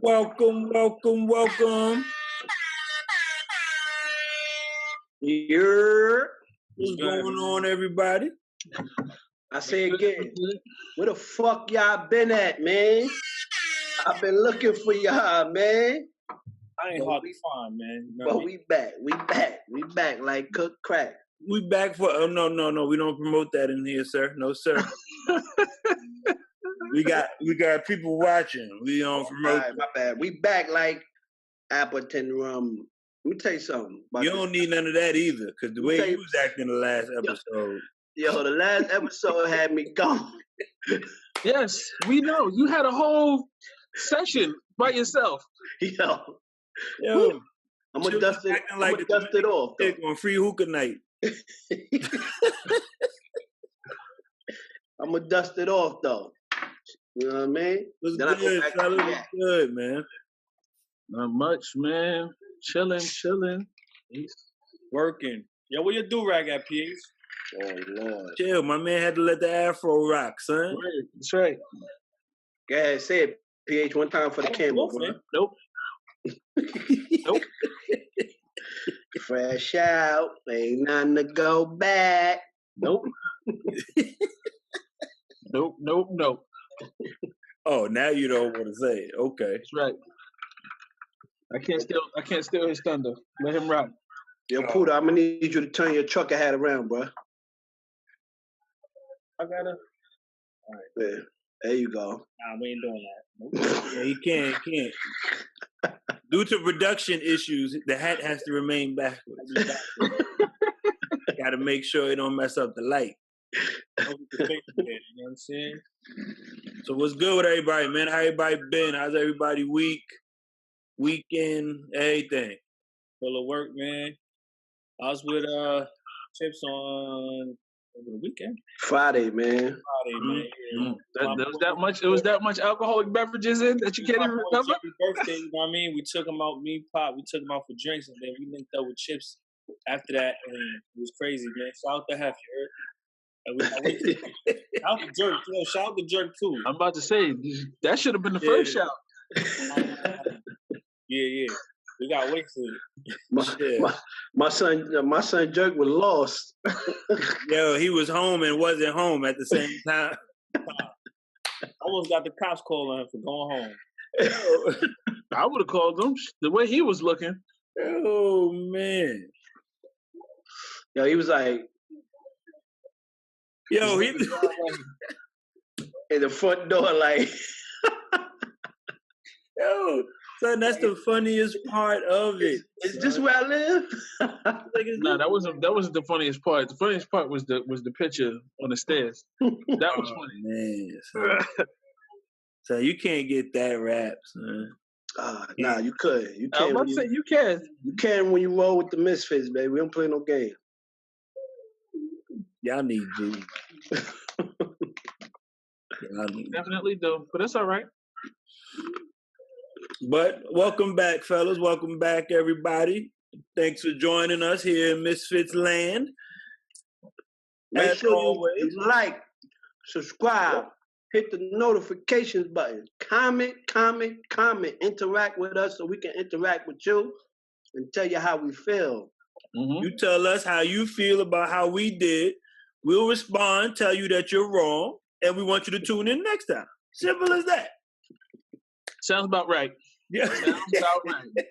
Welcome. Here. What's going on, everybody? I say again, where the fuck y'all been at, man? I've been looking for y'all, man. I ain't hard to find, man. You know but we back like cooked crack. We back for no. We don't promote that in here, sir. No, sir. we got people watching. We don't promote. Right, my bad. We back like Appleton rum. Let me tell you something. You don't need none of that either, because the way you was acting the last episode. Yo, the last episode had me gone. Yes, we know. You had a whole session by yourself. Yo. I'm gonna dust it off. On free hookah night. I'm gonna dust it off though. You know what I mean? What's good, fellas? What's good, man? Not much, man. Chilling. working. Yo, where your do-rag at, PH? Oh, Lord. Chill, my man had to let the afro rock, son. That's right. Go ahead, say it, PH, one time for the camera. Nope. Nope. Fresh out, ain't nothing to go back. Nope. Nope. Oh, now you don't want to say it. Okay. That's right. I can't steal his thunder. Let him rock. Yo, Puda, I'm gonna need you to turn your trucker hat around, bro. I gotta. All right, there you go. Nah, we ain't doing that. Yeah, he can't. Due to production issues, the hat has to remain backwards. Got to make sure it don't mess up the light. You know what I'm saying? So what's good with everybody, man? How everybody been? How's everybody weekend, everything? Full of work, man. I was with Chips on the weekend. Friday, man. Yeah. There was that much alcoholic beverages in that you can't even remember. Birthday, you know what I mean? We took him out, me, Pop. We took him out for drinks, and then we linked up with Chips after that, and it was crazy, man. Shout out to Hef, you heard? Shout out to Jerk, shout out to Jerk too. I'm about to say that should have been the first shout. Yeah. We gotta wait for it. My son Jerk was lost. Yo, he was home and wasn't home at the same time. Almost got the cops calling him for going home. I would have called him the way he was looking. Oh man. Yo, he was like, yo, he in the front door, like, yo, son, that's the funniest part of it. Is this where I live? No, that wasn't the funniest part. The funniest part was the picture on the stairs. That was funny. Man, so you can't get that rap, son. Nah, you could. You can. I'm about to say you can. You can when you roll with the MizFitz, baby. We don't play no game. Y'all need G. Definitely do, but that's all right. But welcome back, fellas. Welcome back, everybody. Thanks for joining us here in MizFitz land. Make sure you like, subscribe, hit the notifications button, comment, interact with us so we can interact with you and tell you how we feel. Mm-hmm. You tell us how you feel about how we did. We'll respond, tell you that you're wrong, and we want you to tune in next time. Simple as that. Sounds about right. Yeah. Sounds about right.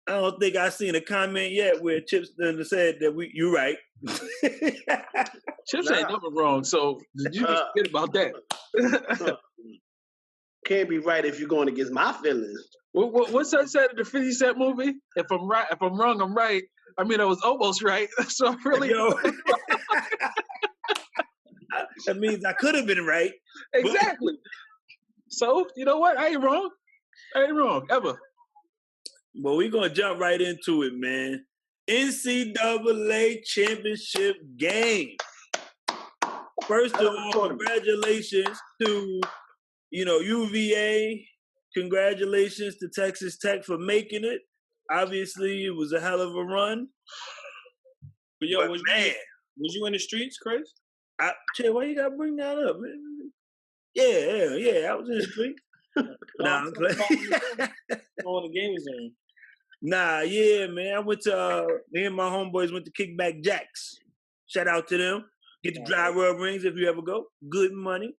I don't think I've seen a comment yet where Chips said that you right. Chips ain't never wrong, so you just forget about that. Can't be right if you're going against my feelings. What's that said in the 50 Cent movie? If I'm wrong, I'm right. I mean, I was almost right. So I'm really. That means I could have been right. Exactly. So, you know what? I ain't wrong. Ever. Well, we're going to jump right into it, man. NCAA championship game. First of all, congratulations to, UVA. Congratulations to Texas Tech for making it. Obviously, it was a hell of a run. But was you in the streets, Chris? Why you got to bring that up, man? Yeah, I was in the streets. Nah, I'm playing. When the game was on. Nah, yeah, man. I went to me and my homeboys went to Kickback Jacks. Shout out to them. Get the dry rub rings if you ever go. Good money.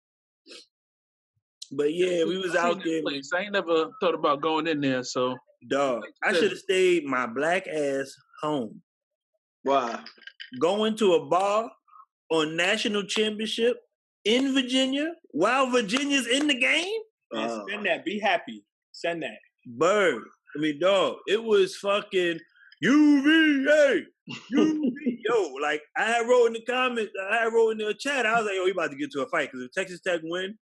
But yeah, we was out there. Place. I ain't never thought about going in there, so dog. I should have stayed my black ass home. Wow. Going to a bar on national championship in Virginia while Virginia's in the game? Man, send that. Be happy. Send that. Bird. I mean, dog, it was fucking UVA. Yo, like, I wrote in the comments, I wrote in the chat, I was like, yo, we about to get to a fight. Because if Texas Tech win,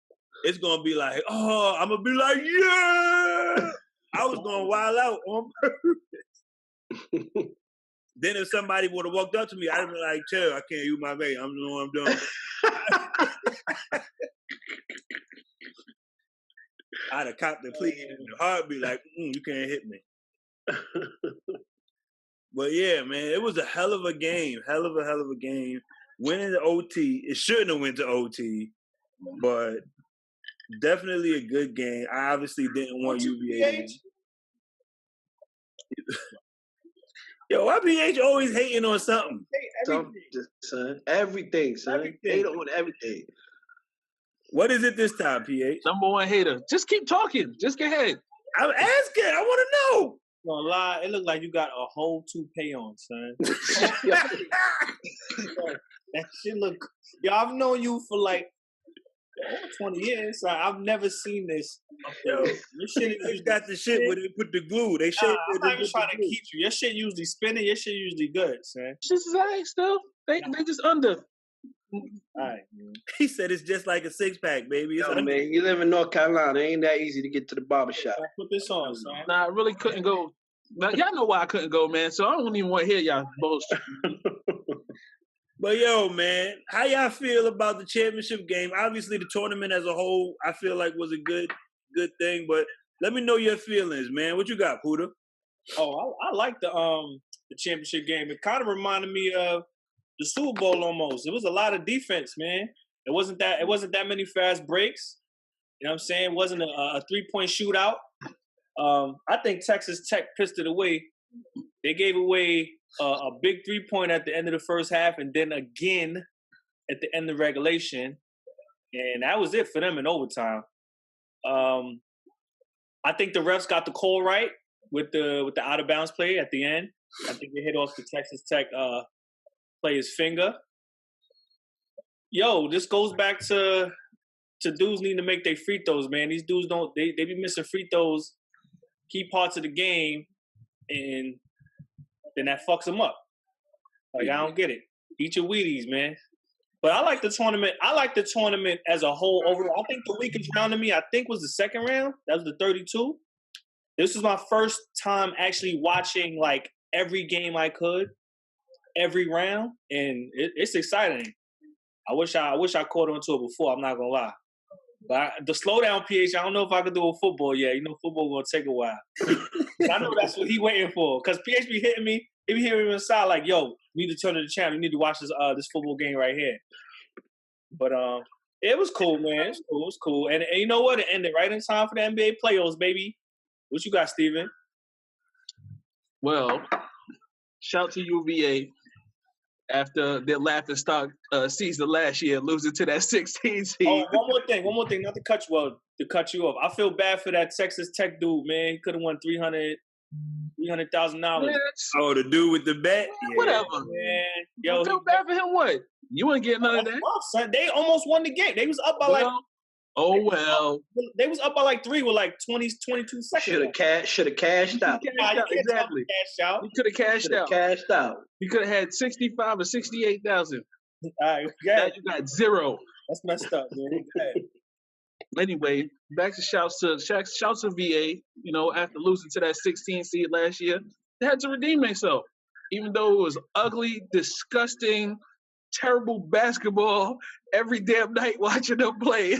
it's going to be like, oh, I'm going to be like, yeah. I was going to wild out on purpose. Then if somebody would have walked up to me, I'd have been like, chill, I can't use my vape. I'm doing what I'm doing. I'd have copped the plea in the heartbeat like, you can't hit me. But yeah, man, it was a hell of a game. Hell of a game. Winning the OT. It shouldn't have went to OT, but definitely a good game. I obviously didn't want UVA. Yo, why PH always hating on something? Everything, son. Hate on everything. What is it this time, PH? Number one hater. Just keep talking. Just go ahead. I'm asking. I want to know. Gonna lie, it looked like you got a whole toupee on, son. That shit look. Yo, I've known you for like over 20 years. So I've never seen this. Yo, your shit is got the shit where they put the glue. They shit. I'm not even trying to keep you. Your shit usually spinning. Your shit usually good, son. Just like still. They just under. All right, man. He said it's just like a 6-pack, baby. Yo, man, you live in North Carolina. It ain't that easy to get to the barbershop. Put this on, son. Nah, I really couldn't go. Now, y'all know why I couldn't go, man. So I don't even want to hear y'all bullshit. But yo, man, how y'all feel about the championship game? Obviously, the tournament as a whole, I feel like was a good thing. But let me know your feelings, man. What you got, Puda? Oh, I like the championship game. It kind of reminded me of the Super Bowl almost. It was a lot of defense, man. It wasn't that many fast breaks. You know what I'm saying? It wasn't a 3-point shootout. I think Texas Tech pissed it away. They gave away a big 3-point at the end of the first half, and then again at the end of regulation, and that was it for them in overtime. I think the refs got the call right with the out of bounds play at the end. I think they hit off the Texas Tech player's finger. Yo, this goes back to dudes needing to make their free throws, man. These dudes they be missing free throws, key parts of the game, and then that fucks them up. Like, I don't get it. Eat your Wheaties, man. But I like the tournament. I like the tournament as a whole overall. I think the weakest round to me, I think, was the second round. That was the 32. This was my first time actually watching, like, every game I could, every round, and it's exciting. I wish I caught on to it before. I'm not gonna lie. But the slowdown, PH, I don't know if I could do a football yet. You know, football gonna take a while. I know that's what he waiting for. Cause PH be hitting me. He be hitting me inside like, "Yo, you need to turn to the channel. You need to watch this football game right here." But it was cool, man. It was cool. And you know what? It ended right in time for the NBA playoffs, baby. What you got, Steven? Well, shout to UVA after their laughingstock season last year, losing to that 16 seed. Oh, one more thing, not to cut you off. I feel bad for that Texas Tech dude, man. He could have won $300,000. Oh, the dude with the bet? Yeah, whatever. Man. Yo, you feel bad for him, what? You wouldn't get none of that. Son, they almost won the game. They was up by They was up by like 3 with like 22 seconds. Should have cashed out. Exactly. He could have cashed out. He could have had 65 or 68,000. All right, yeah. You got 0. That's messed up, man. Anyway, back to shouts to VA. You know, after losing to that 16 seed last year, they had to redeem themselves. Even though it was ugly, disgusting, terrible basketball every damn night watching them play.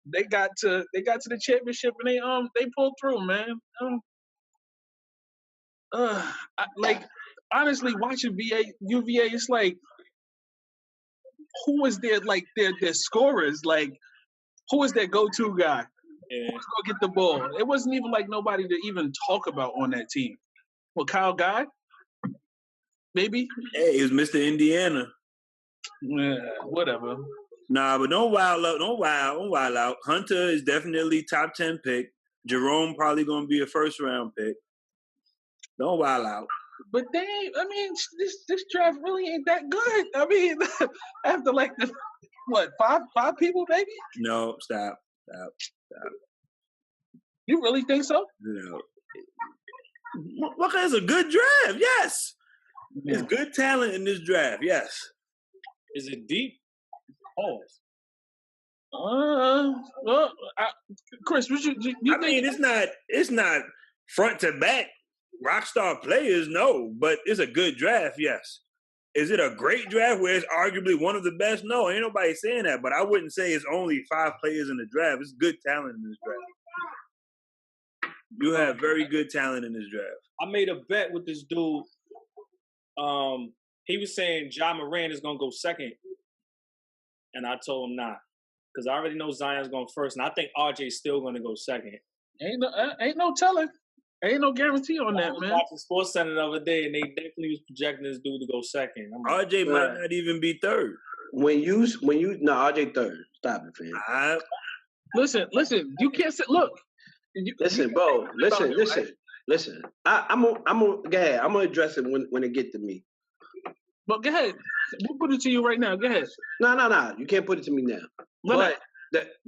They got to the championship and they pulled through, man. Honestly, watching UVA, it's like, who is their scorers? Like, who is their go-to guy? Yeah. Who's gonna get the ball? It wasn't even like nobody to even talk about on that team. Well, Kyle Guy, maybe. Hey, it was Mr. Indiana. Yeah, whatever. Nah, but don't wild out. Hunter is definitely top 10 pick. Jerome probably gonna be a first round pick. Don't wild out. But this draft really ain't that good. I mean, after like the five people, maybe. No, stop. You really think so? No. Look, it's a good draft. Yes, there's good talent in this draft. Yes. Is it deep? Pause. Chris, what you think? Mean, it's not front to back rock star players, no, but it's a good draft. Yes. Is it a great draft where it's arguably one of the best? No, ain't nobody saying that. But I wouldn't say it's only 5 players in the draft. It's good talent in this draft. You have very good talent in this draft. I made a bet with this dude. He was saying Ja Morant is gonna go second, and I told him nah, because I already know Zion's going first, and I think RJ's still gonna go second. Ain't no telling. Ain't no guarantee on that, man. I was watching Sports Center the other day, and they definitely was projecting this dude to go second. RJ might not even be third. RJ third. Stop it, fam. Listen. You can't say. Look. Listen, bro. Listen. I'm gonna address it when it get to me. But go ahead. We'll put it to you right now. Go ahead. No. You can't put it to me now.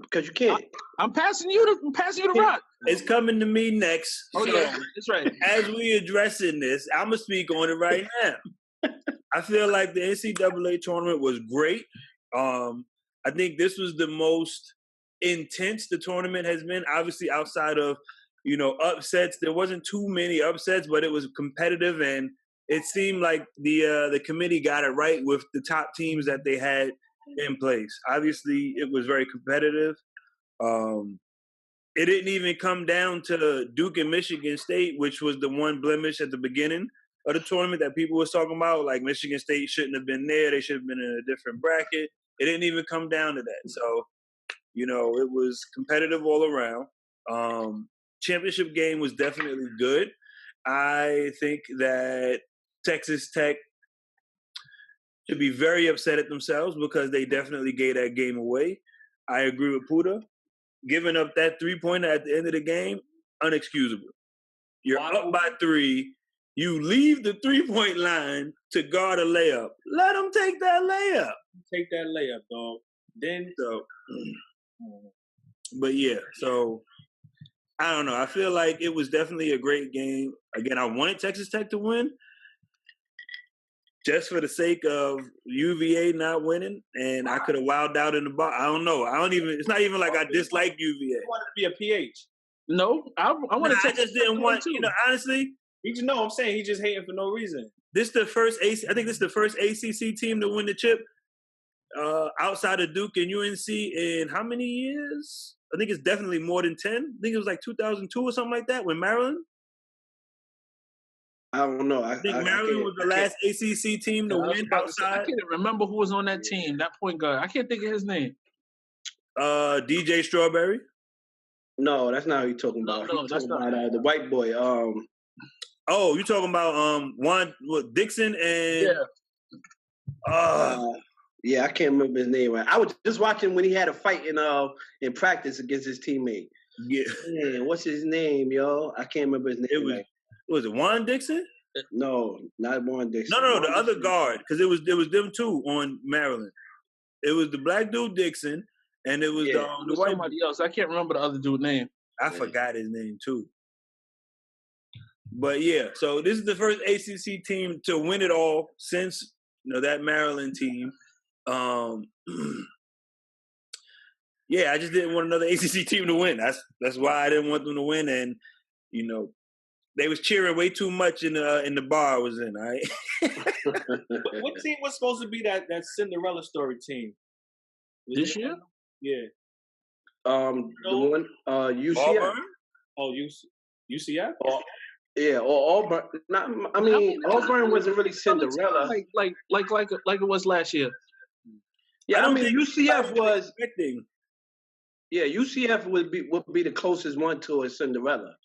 Because you can't. I'm passing you the rock. It's coming to me next. Oh, yeah. That's right. As we addressing this, I'm going to speak on it right now. I feel like the NCAA tournament was great. I think this was the most intense the tournament has been. Obviously, outside of, upsets, there wasn't too many upsets, but it was competitive, and it seemed like the committee got it right with the top teams that they had in place. Obviously, it was very competitive. It didn't even come down to Duke and Michigan State, which was the one blemish at the beginning of the tournament that people was talking about. Like, Michigan State shouldn't have been there. They should have been in a different bracket. It didn't even come down to that. So, it was competitive all around. Championship game was definitely good. I think that Texas Tech should be very upset at themselves because they definitely gave that game away. I agree with Puda. Giving up that 3-pointer at the end of the game, unexcusable. You're up by 3. You leave the 3-point line to guard a layup. Let them take that layup. Take that layup, dog. But yeah, so I don't know. I feel like it was definitely a great game. Again, I wanted Texas Tech to win just for the sake of UVA not winning, and I could have wilded out in the bar. I don't know. It's not even like I dislike UVA. You wanted to be a PH. No, I want to. I just didn't want. Honestly, I'm saying he's just hating for no reason. I think this is the first ACC team to win the chip outside of Duke and UNC in how many years? I think it's definitely more than 10. I think it was like 2002 or something like that when Maryland. I don't know. I think Maryland was the last ACC team to win outside. I can't remember who was on that team, that point guard. I can't think of his name. DJ Strawberry? No, that's not who you're talking about. No, that's not the white boy. Oh, you're talking about Dixon and yeah, I can't remember his name. Right. I was just watching when he had a fight in practice against his teammate. Yeah. Man, what's his name, yo? I can't remember his name. Was it Juan Dixon? No, not Juan Dixon. No, the other guard, because it was them two on Maryland. It was the black dude Dixon, and it was the white somebody else. I can't remember the other dude's name. I forgot his name too. But yeah, so this is the first ACC team to win it all since that Maryland team. Yeah, I just didn't want another ACC team to win. That's why I didn't want them to win, and they was cheering way too much in the bar I was in. All right. What team was supposed to be that Cinderella story team? This year? Yeah. The one UCF. Auburn? Oh, UCF? Yeah, or Auburn. Auburn wasn't really Cinderella. Like it was last year. Yeah, UCF was. Yeah, UCF would be the closest one to a Cinderella.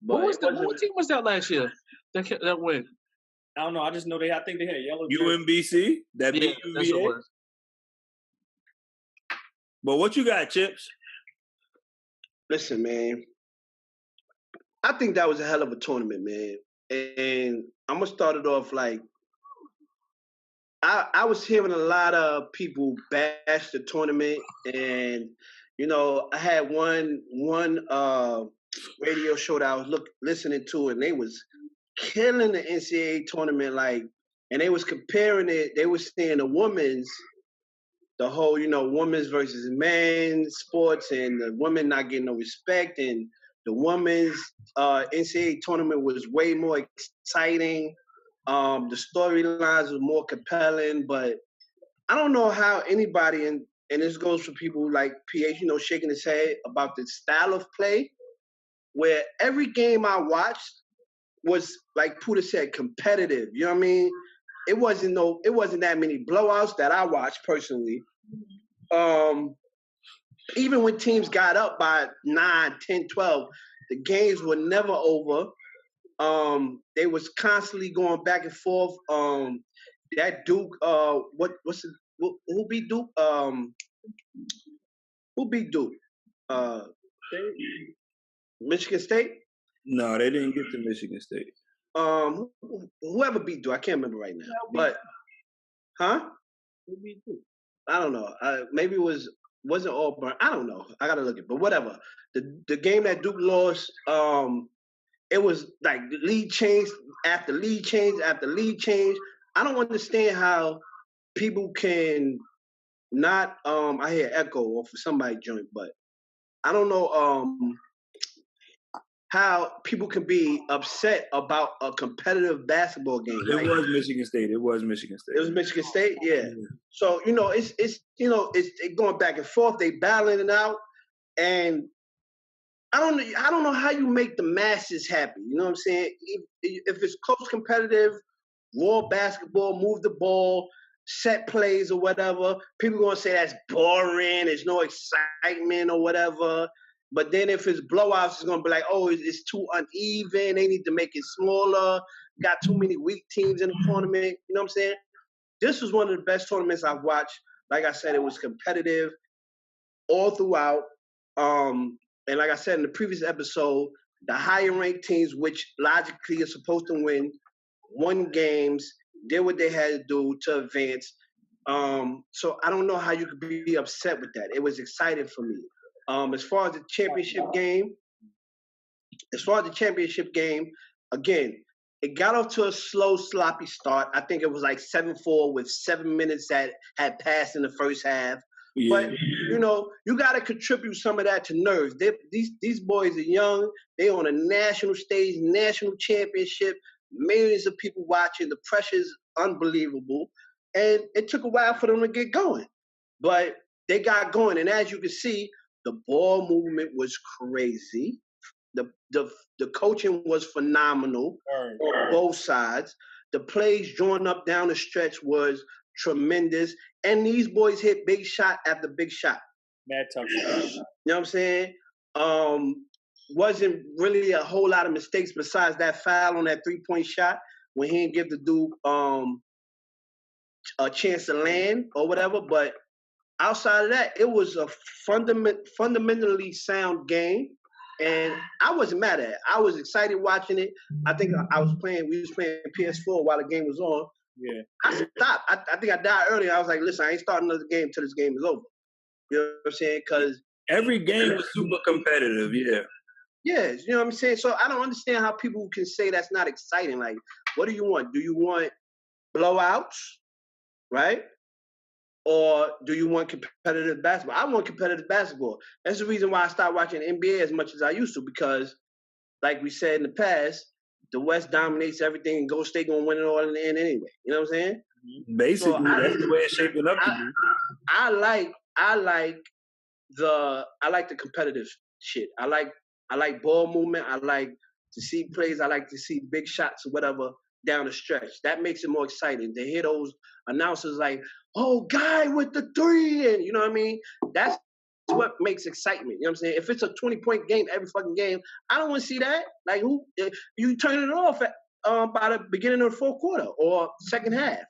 But what team was that last year? That win. I don't know. I just know I think they had yellow. UMBC. That beat UVA. That's what it was. But what you got, Chips? Listen, man. I think that was a hell of a tournament, man. And I'm gonna start it off like I was hearing a lot of people bash the tournament, and I had one radio show that I was listening to, and they was killing the NCAA tournament, and they was comparing it. They was saying the whole women's versus men's sports, and the women not getting no respect, and the women's NCAA tournament was way more exciting. The storylines were more compelling, but I don't know how anybody, and this goes for people like PH, shaking his head about the style of play, where every game I watched was, like Puda said, competitive. You know what I mean? It wasn't that many blowouts that I watched personally. Even when teams got up by 9, 10, 12, the games were never over. They was constantly going back and forth. That Duke, who beat Duke? Who beat Duke? Michigan State? No, they didn't get to Michigan State. Whoever beat Duke, I can't remember right now. But, Who beat Duke? I don't know. Maybe it wasn't Auburn. I don't know. I gotta look it. But whatever. The game that Duke lost, it was like lead change after lead change after lead change. I don't understand how people can not. I hear echo off of somebody's joint, but I don't know how people can be upset about a competitive basketball game. It was Michigan State. It was Michigan State. Yeah. So it's going back and forth. They battling it out, and I don't know how you make the masses happy. You know what I'm saying? If it's close, competitive, raw basketball, move the ball, set plays or whatever, people gonna say that's boring. There's no excitement or whatever. But then if it's blowouts, it's gonna be like, oh, it's too uneven. They need to make it smaller. Got too many weak teams in the tournament. You know what I'm saying? This was one of the best tournaments I've watched. Like I said, it was competitive all throughout. And like I said in the previous episode, the higher ranked teams, which logically are supposed to won games, did what they had to do to advance. So I don't know how you could be upset with that. It was exciting for me. As far as the championship game, again, it got off to a slow, sloppy start. I think it was like 7-4 with 7 minutes that had passed in the first half. Yeah. But, you got to contribute some of that to nerves. These boys are young. They on a national stage, national championship, millions of people watching. The pressure's unbelievable. And it took a while for them to get going. But they got going. And as you can see, the ball movement was crazy. The coaching was phenomenal on both sides. The plays drawn up down the stretch was tremendous. And these boys hit big shot after big shot. Mad tough. You know what I'm saying? Wasn't really a whole lot of mistakes besides that foul on that 3-point shot when he didn't give the dude a chance to land or whatever. But outside of that, it was a fundamentally sound game. And I wasn't mad at it. I was excited watching it. I think we was playing PS4 while the game was on. Yeah. I stopped. I think I died earlier. I was like, listen, I ain't starting another game until this game is over. You know what I'm saying? Because every game was super competitive, yeah. Yeah, you know what I'm saying? So I don't understand how people can say that's not exciting. Like, what do you want? Do you want blowouts, right? Or do you want competitive basketball? I want competitive basketball. That's the reason why I stopped watching NBA as much as I used to, because, like we said in the past, the West dominates everything, and Golden State gonna win it all in the end anyway. You know what I'm saying? Basically, so that's the way it's shaping up to be. I like the competitive shit. I like ball movement. I like to see plays. I like to see big shots or whatever down the stretch. That makes it more exciting. To hear those announcers like, "Oh, guy with the 3," and you know what I mean? That's what makes excitement. You know what I'm saying? If it's a 20-point game every fucking game, I don't want to see that. Like, who you turn it off at, by the beginning of the fourth quarter or second half.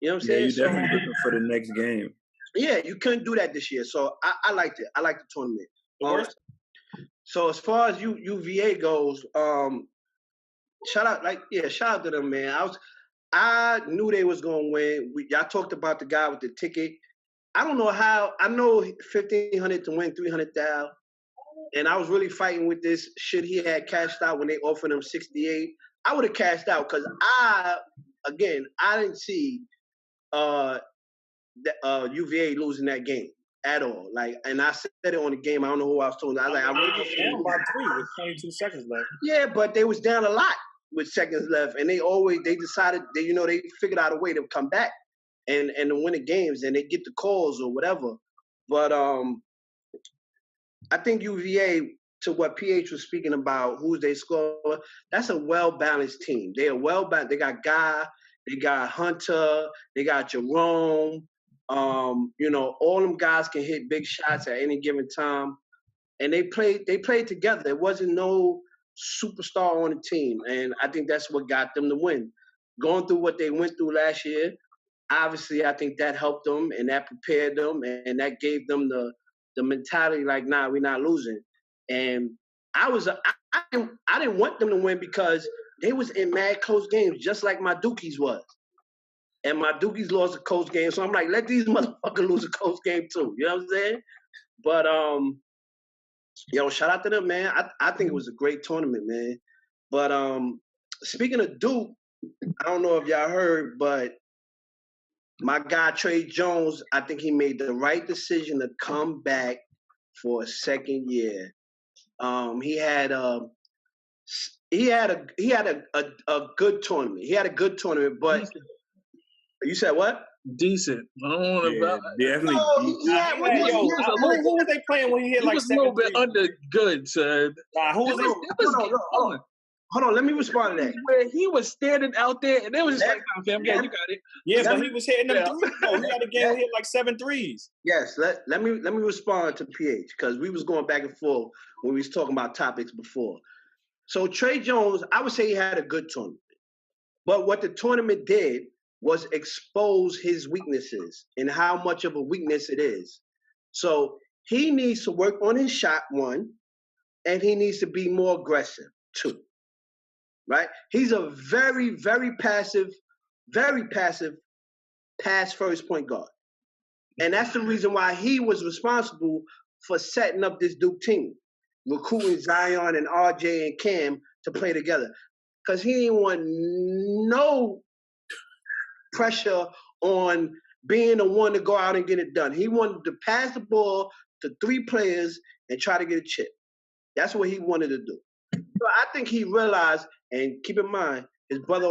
You know what I'm saying? Yeah, you're definitely looking for the next game. Yeah, you couldn't do that this year. So I liked it. I liked the tournament. So as far as UVA goes, shout out to them, man. I knew they was gonna win. Y'all talked about the guy with the ticket. I don't know how. I know 1,500 to win 300,000, and I was really fighting with this. Should he had cashed out when they offered him 68? I would have cashed out because I didn't see UVA losing that game at all. Like, and I said it on the game. I don't know who I was talking to. I was like, I really down by 3 with 22 seconds left. Yeah, but they was down a lot with seconds left, and they decided they figured out a way to come back and to win the games, and they get the calls or whatever. But I think UVA, to what PH was speaking about, who's they score, that's a well-balanced team. They are well-balanced. They got Guy, they got Hunter, they got Jerome. All them guys can hit big shots at any given time. And they played together. There wasn't no superstar on the team. And I think that's what got them to win. Going through what they went through last year, obviously I think that helped them and that prepared them and that gave them the mentality like, nah, we're not losing. And I didn't want them to win because they was in mad close games, just like my Dookies was. And my Dookies lost a close game. So I'm like, let these motherfuckers lose a close game too. You know what I'm saying? But shout out to them, man. I think it was a great tournament, man. But speaking of Duke, I don't know if y'all heard, but my guy Tre Jones, I think he made the right decision to come back for a second year. He had a good tournament. He had a good tournament, but you said what? Decent. I don't want to. Definitely. Who was they playing when he hit like 7 a little bit under good, son. Who was Hold on, let me respond to that. Where he was standing out there, and they was just like, "Okay, you got it." Yeah, but he was hitting them threes. Though. He had a game hit like 7 threes. Yes, let me respond to PH because we was going back and forth when we was talking about topics before. So Tre Jones, I would say he had a good tournament, but what the tournament did was expose his weaknesses and how much of a weakness it is. So he needs to work on his shot, one, and he needs to be more aggressive, two. Right? He's a very, very passive pass first point guard. And that's the reason why he was responsible for setting up this Duke team, recruiting Zion and RJ and Cam to play together. Because he didn't want no pressure on being the one to go out and get it done. He wanted to pass the ball to 3 players and try to get a chip. That's what he wanted to do. So I think he realized, and keep in mind, his brother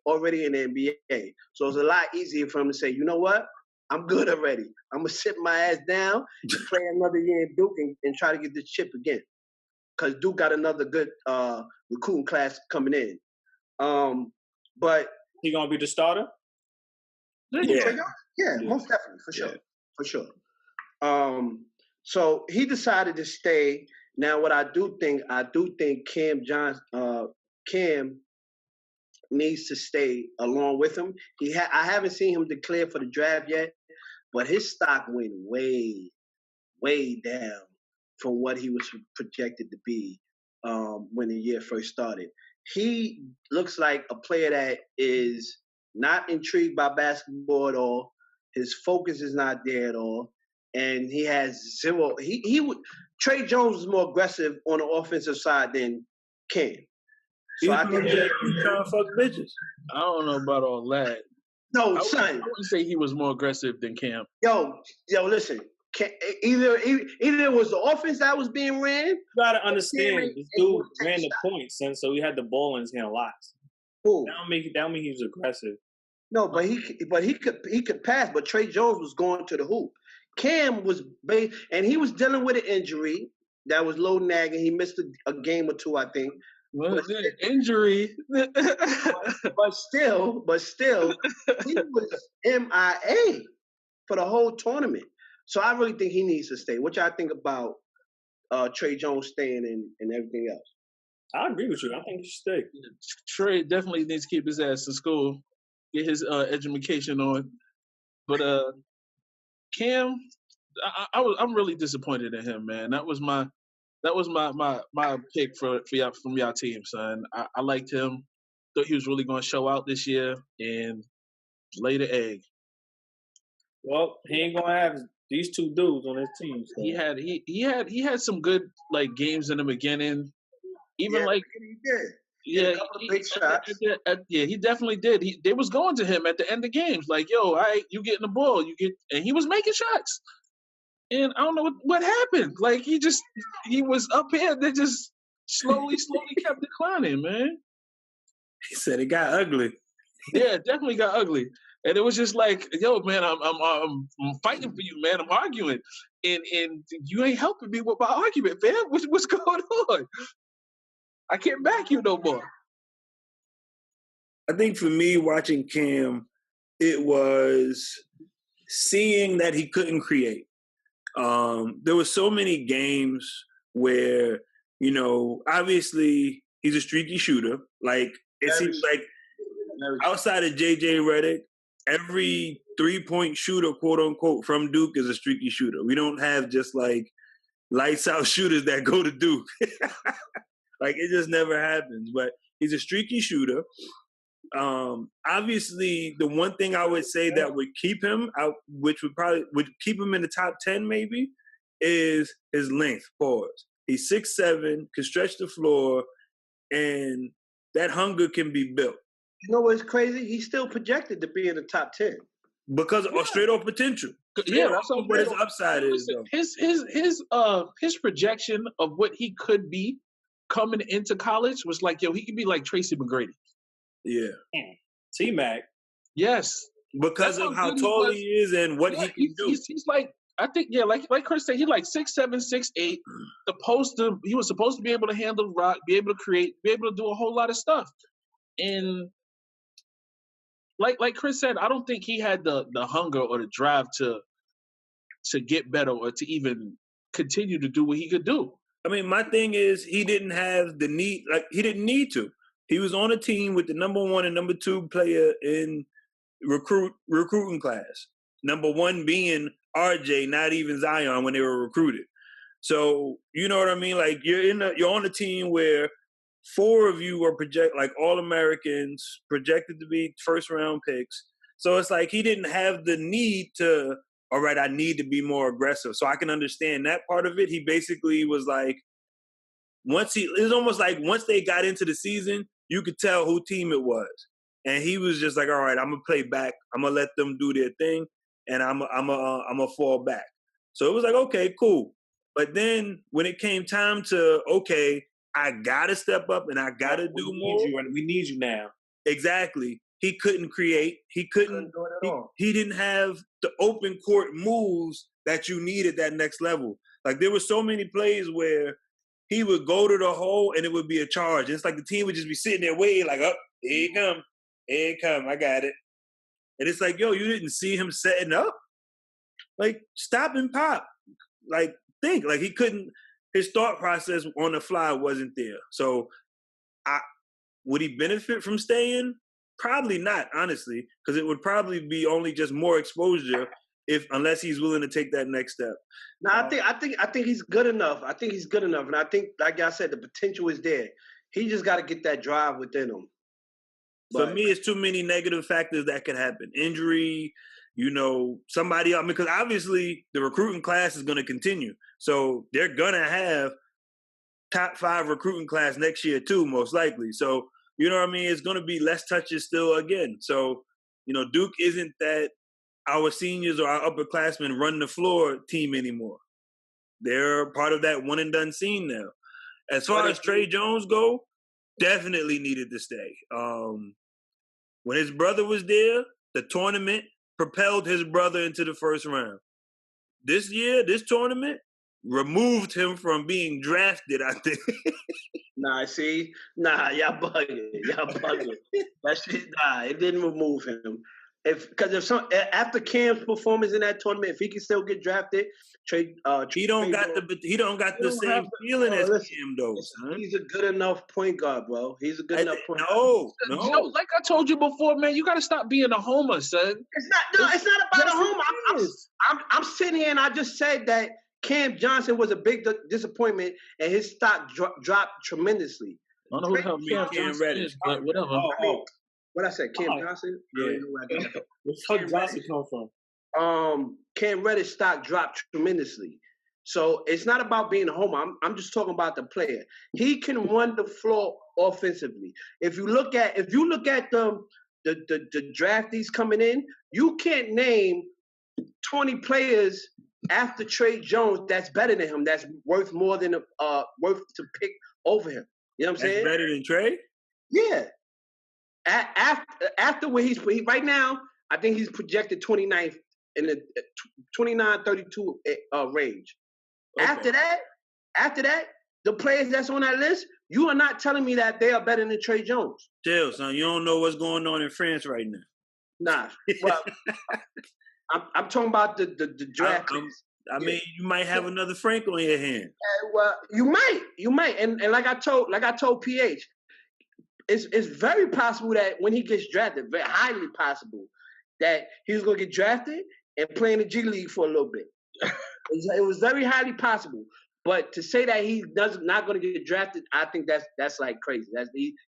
already in the NBA. So it's a lot easier for him to say, you know what? I'm good already. I'm going to sit my ass down and play another year in Duke and try to get this chip again. Because Duke got another good recruiting class coming in. But he going to be the starter? Yeah, most definitely, for sure. So he decided to stay. Now, what I do think Cam needs to stay along with him. I haven't seen him declare for the draft yet, but his stock went way, way down from what he was projected to be when the year first started. He looks like a player that is not intrigued by basketball at all. His focus is not there at all. And he has zero. Tre Jones was more aggressive on the offensive side than Cam. So I think he's trying to fuck bitches. I don't know about all that. No, I son. wouldn't say he was more aggressive than Cam. Yo, listen. Either it was the offense that was being ran. You gotta understand, this dude ran the points, and so he had the ball in his hand lots. Cool. That don't mean he was aggressive. No, but he could pass. But Tre Jones was going to the hoop. Cam was and he was dealing with an injury that was low nagging. He missed a game or two, I think. Well, injury. but still, he was MIA for the whole tournament. So I really think he needs to stay. What y'all think about Tre Jones staying and everything else? I agree with you. I think he should stay. Tre definitely needs to keep his ass in school, get his education on. But Cam, I'm really disappointed in him, man. That was my pick for y'all from y'all team, son. I liked him. Thought he was really going to show out this year and lay the egg. Well, he ain't gonna have these two dudes on his team. So. He had some good like games in the beginning. Even like he did. Yeah, big shots. He definitely did. They was going to him at the end of games, like, "Yo, all right, you getting the ball, and he was making shots. And I don't know what happened. Like he was up here, they just slowly kept declining, man. He said it got ugly. Yeah, it definitely got ugly, and it was just like, "Yo, man, I'm fighting for you, man. I'm arguing, and you ain't helping me with my argument, man. What's going on? I can't back you no more." I think for me, watching Cam, it was seeing that he couldn't create. There were so many games where, obviously he's a streaky shooter. Like, it seems like outside of J.J. Redick, every 3-point shooter, quote unquote, from Duke is a streaky shooter. We don't have just like lights out shooters that go to Duke. Like, it just never happens. But he's a streaky shooter. Obviously, the one thing I would say that would keep him out, which would keep him in the top 10 maybe, is his length. Pause. He's 6'7", can stretch the floor, and that hunger can be built. You know what's crazy? He's still projected to be in the top 10 because of straight off potential. Yeah, that's what his upside is. Though. His projection of what he could be coming into college was like, yo, he could be like Tracy McGrady. Yeah. T-Mac. Yes. Because of how tall he is and what he can do. He's like, I think, like Chris said, he's like 6'7", 6'8". He was supposed to be able to handle the rock, be able to create, be able to do a whole lot of stuff. And like Chris said, I don't think he had the hunger or the drive to get better or to even continue to do what he could do. I mean, my thing is he didn't have the need, like he didn't need to. He was on a team with the number 1 and number 2 player in recruiting class. Number 1 being RJ, not even Zion when they were recruited. So, you know what I mean? Like you're on a team where 4 of you are All-Americans, projected to be first-round picks. So it's like he didn't have the need to, all right, I need to be more aggressive. So I can understand that part of it. He basically was like, it was almost like once they got into the season, you could tell who team it was. And he was just like, all right, I'm going to play back. I'm going to let them do their thing, and I'm a fall back. So it was like, okay, cool. But then when it came time to, okay, I got to step up and I got to do more. We need you now. Exactly. He couldn't create. He couldn't do it at all. He didn't have the open court moves that you need at that next level. Like there were so many plays where he would go to the hole and it would be a charge. It's like the team would just be sitting there waiting, like, oh, here he come. Here he come. I got it. And it's like, yo, you didn't see him setting up? Like, stop and pop. Like, think. Like, he couldn't, his thought process on the fly wasn't there. So, would he benefit from staying? Probably not, honestly, because it would probably be only just more exposure unless he's willing to take that next step. No, I think he's good enough. I think he's good enough, and I think, like I said, the potential is there. He just got to get that drive within him. For me, it's too many negative factors that could happen. Injury, somebody else. Because obviously the recruiting class is going to continue. So they're going to have top 5 recruiting class next year too, most likely. So, you know what I mean? It's going to be less touches still again. So, Duke isn't that our seniors or our upperclassmen run the floor team anymore. They're part of that one and done scene now. As far as Tre Jones go, definitely needed to stay. When his brother was there, the tournament propelled his brother into the first round. This year, this tournament removed him from being drafted, I think. Y'all bugging. That shit, it didn't remove him. Because after Cam's performance in that tournament, if he can still get drafted, he don't got the same feeling as Cam though. Son. He's a good enough point guard, bro. He's a good enough point guard. No. Like I told you before, man, you got to stop being a homer, son. It's not about a homer. I'm sitting here and I just said that Cam Johnson was a big disappointment and his stock dropped tremendously. I don't know who the hell Cam Johnson is, but whatever. What I said, Cam Johnson? Yeah. Where's Johnson come from? Cam Reddish stock dropped tremendously. So it's not about being a homer. I'm just talking about the player. He can run the floor offensively. If you look at the draftees coming in, you can't name 20 players after Tre Jones that's better than him. That's worth more than worth to pick over him. You know what I'm saying? Better than Tre? Yeah. After where he's right now, I think he's projected 29th in the 29-32 range. Okay. After that, the players that's on that list, you are not telling me that they are better than Tre Jones. Chill, son. You don't know what's going on in France right now. Nah. Well, I'm talking about the draft. I mean, you might have another Frank on your hand. Well, you might, and like I told PH. It's very possible that when he gets drafted, very highly possible that he's going to get drafted and play in the G League for a little bit. It was very highly possible. But to say that not going to get drafted, I think that's like crazy.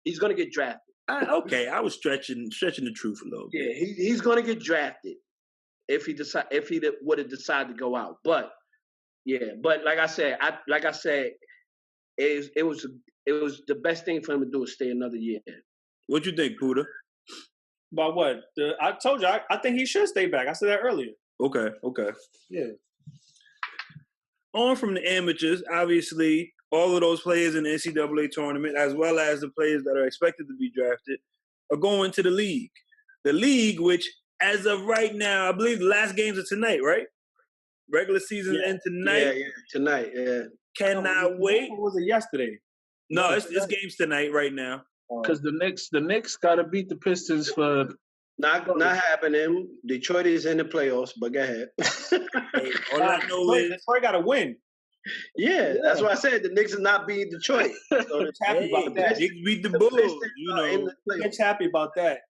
He's going to get drafted. I was stretching the truth a little bit. Yeah, he's going to get drafted if he would have decided to go out. But yeah, but like I said, it was the best thing for him to do is stay another year. What you think, Puda? About what? I told you, I think he should stay back. I said that earlier. Okay. Yeah. On from the amateurs, obviously, all of those players in the NCAA tournament, as well as the players that are expected to be drafted, are going to the league. The league, which, as of right now, I believe the last games are tonight, right? Regular season end tonight. Yeah, tonight, yeah. Cannot wait. Or was it yesterday? No, it's games tonight right now. Because the Knicks got to beat the Pistons for... Not happening. Detroit is in the playoffs, but go ahead. Hey, all I know is Detroit got to win. Yeah, that's why I said the Knicks is not beating Detroit. So Knicks happy about that. Knicks beat the Bulls. Knicks happy about that.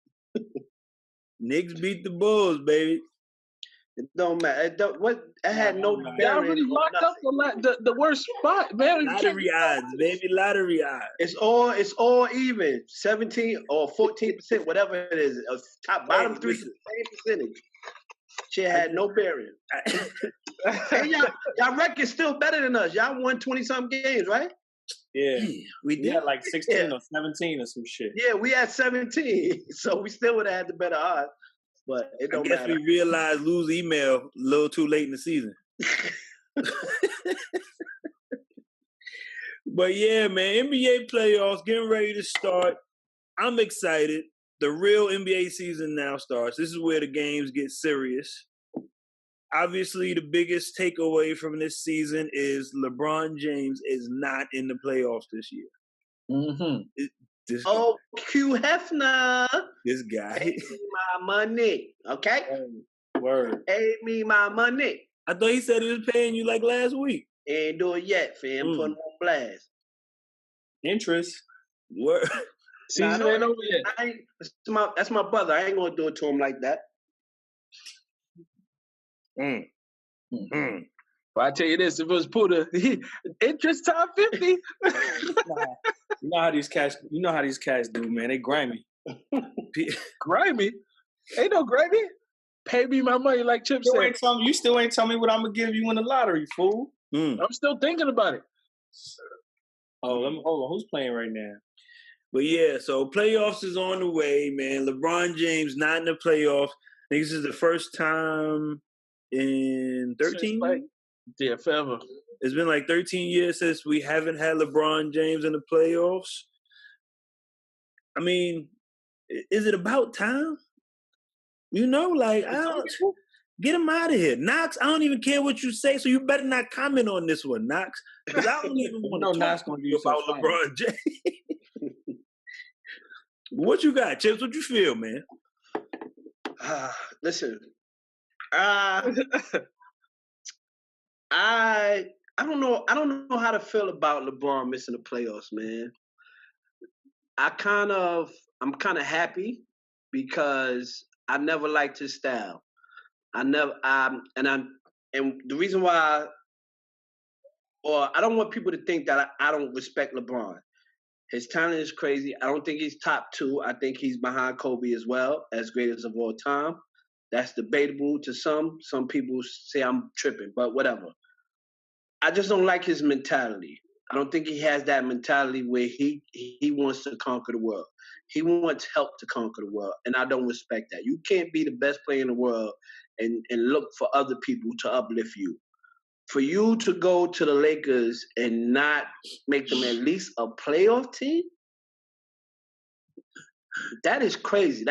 Knicks beat the Bulls, baby. It don't matter. It had no bearing. Y'all really locked up the worst spot, man. Lottery odds, baby. Lottery odds. It's all even. 17 or 14%, whatever it is. Bottom three, same percentage. Shit had no bearing. Hey, y'all record still better than us. Y'all won 20-something games, right? Yeah. We did. We had like 16 or 17 or some shit. Yeah, we had 17. So we still would have had the better odds. But it don't matter. I guess we realized lose email a little too late in the season. But yeah, man, NBA playoffs getting ready to start. I'm excited. The real NBA season now starts. This is where the games get serious. Obviously, the biggest takeaway from this season is LeBron James is not in the playoffs this year. Mm-hmm. Q Hefner. This guy. Pay me my money. Okay? Word. Pay me my money. I thought he said he was paying you like last week. Ain't do it yet, fam. Putting on blast. Interest. Word. Season ain't over yet. That's my brother. I ain't gonna do it to him like that. But I tell you this, if it was Puda, interest top 50. You know how these cats do, man. They grimy. Grimy? Ain't no grimy. Pay me my money, like Chip said. You still ain't tell me what I'm gonna give you in the lottery, fool. I'm still thinking about it. Hold on. Who's playing right now? But yeah, so playoffs is on the way, man. LeBron James not in the playoffs. I think this is the first time in 13 years? Yeah, forever. It's been like 13 years since we haven't had LeBron James in the playoffs. I mean, is it about time? You know, like, get him out of here. Knox, I don't even care what you say, so you better not comment on this one, Knox. Because I don't even want to talk to you about LeBron James. What you got, Chips? What you feel, man? Listen, I don't know. I don't know how to feel about LeBron missing the playoffs, man. I'm kind of happy because I never liked his style. And the reason why, or I don't want people to think that I don't respect LeBron. His talent is crazy. I don't think he's top 2. I think he's behind Kobe as well, as greatest of all time. That's debatable to some. Some people say I'm tripping, but whatever. I just don't like his mentality. I don't think he has that mentality where he wants to conquer the world. He wants help to conquer the world, and I don't respect that. You can't be the best player in the world and look for other people to uplift you. For you to go to the Lakers and not make them at least a playoff team, that is crazy.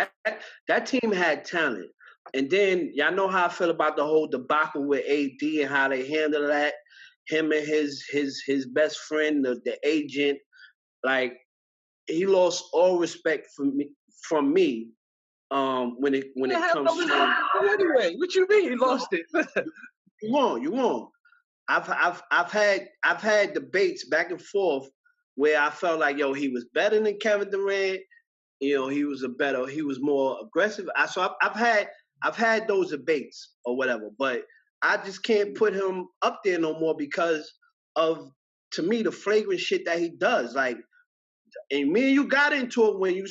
That team had talent. And then y'all know how I feel about the whole debacle with AD and how they handle that. Him and his best friend, the agent, like he lost all respect from me. When it comes to anyway, what you mean he lost it? You won. I've had debates back and forth where I felt like he was better than Kevin Durant. He was more aggressive. I've had those debates or whatever, but I just can't put him up there no more because of, to me, the flagrant shit that he does. Like, and me and you got into it when he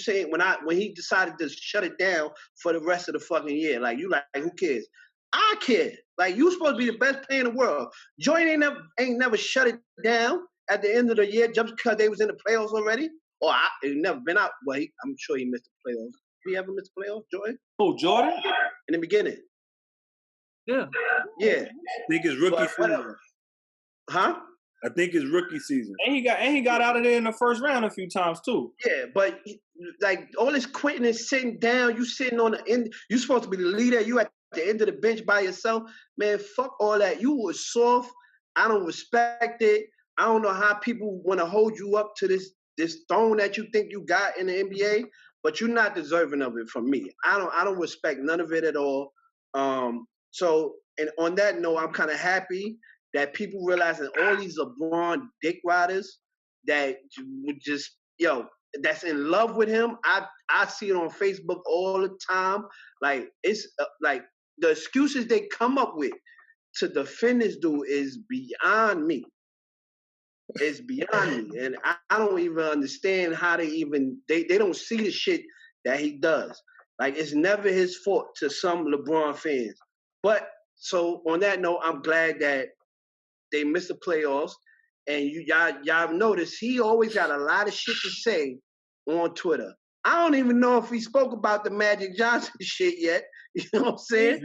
decided to shut it down for the rest of the fucking year. Like, you like, who cares? I care. Like, you supposed to be the best player in the world. Jordan ain't never shut it down at the end of the year just because they was in the playoffs already. Or he never been out. Well, I'm sure he missed the playoffs. Did he ever miss the playoffs, Jordan? Oh, Jordan? In the beginning. Yeah. Yeah. I think it's rookie season. Huh? I think it's rookie season. And he got out of there in the first round a few times too. Yeah, but like all this quitting and sitting down, you sitting on the end. You supposed to be the leader. You at the end of the bench by yourself. Man, fuck all that. You was soft. I don't respect it. I don't know how people want to hold you up to this throne that you think you got in the NBA, but you're not deserving of it from me. I don't respect none of it at all. So, and on that note, I'm kind of happy that people realizing all these LeBron dick riders that would just, that's in love with him. I see it on Facebook all the time. Like, it's like the excuses they come up with to defend this dude is beyond me. It's beyond me. And I don't even understand how they don't see the shit that he does. Like, it's never his fault to some LeBron fans. But, so on that note, I'm glad that they missed the playoffs. And y'all notice he always got a lot of shit to say on Twitter. I don't even know if he spoke about the Magic Johnson shit yet. You know what I'm saying?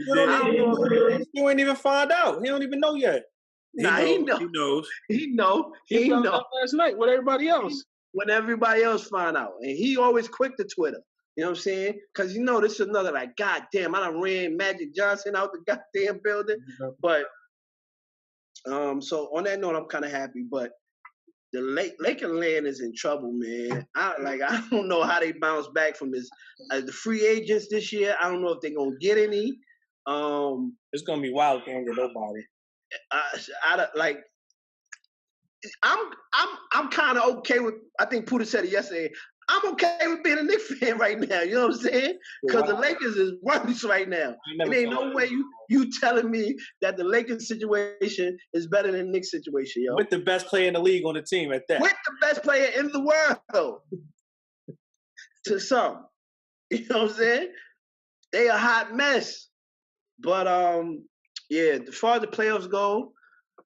He ain't even find out. He don't even know yet. He knows. He found out last night with everybody else. When everybody else find out. And he always quick to Twitter. You know what I'm saying? Because this is another like, God damn, I done ran Magic Johnson out the goddamn building. Mm-hmm. But so on that note, I'm kind of happy. But the Laker land is in trouble, man. I don't know how they bounce back from this. The free agents this year, I don't know if they're gonna get any. It's gonna be wild. Can't get nobody. I'm kind of okay with. I think Puda said it yesterday. I'm okay with being a Knicks fan right now. You know what I'm saying? Because the Lakers is worse right now. And ain't no way you telling me that the Lakers situation is better than the Knicks situation, yo. With the best player in the league on the team at that. With the best player in the world. To some. You know what I'm saying? They a hot mess. But yeah, as far as the playoffs go,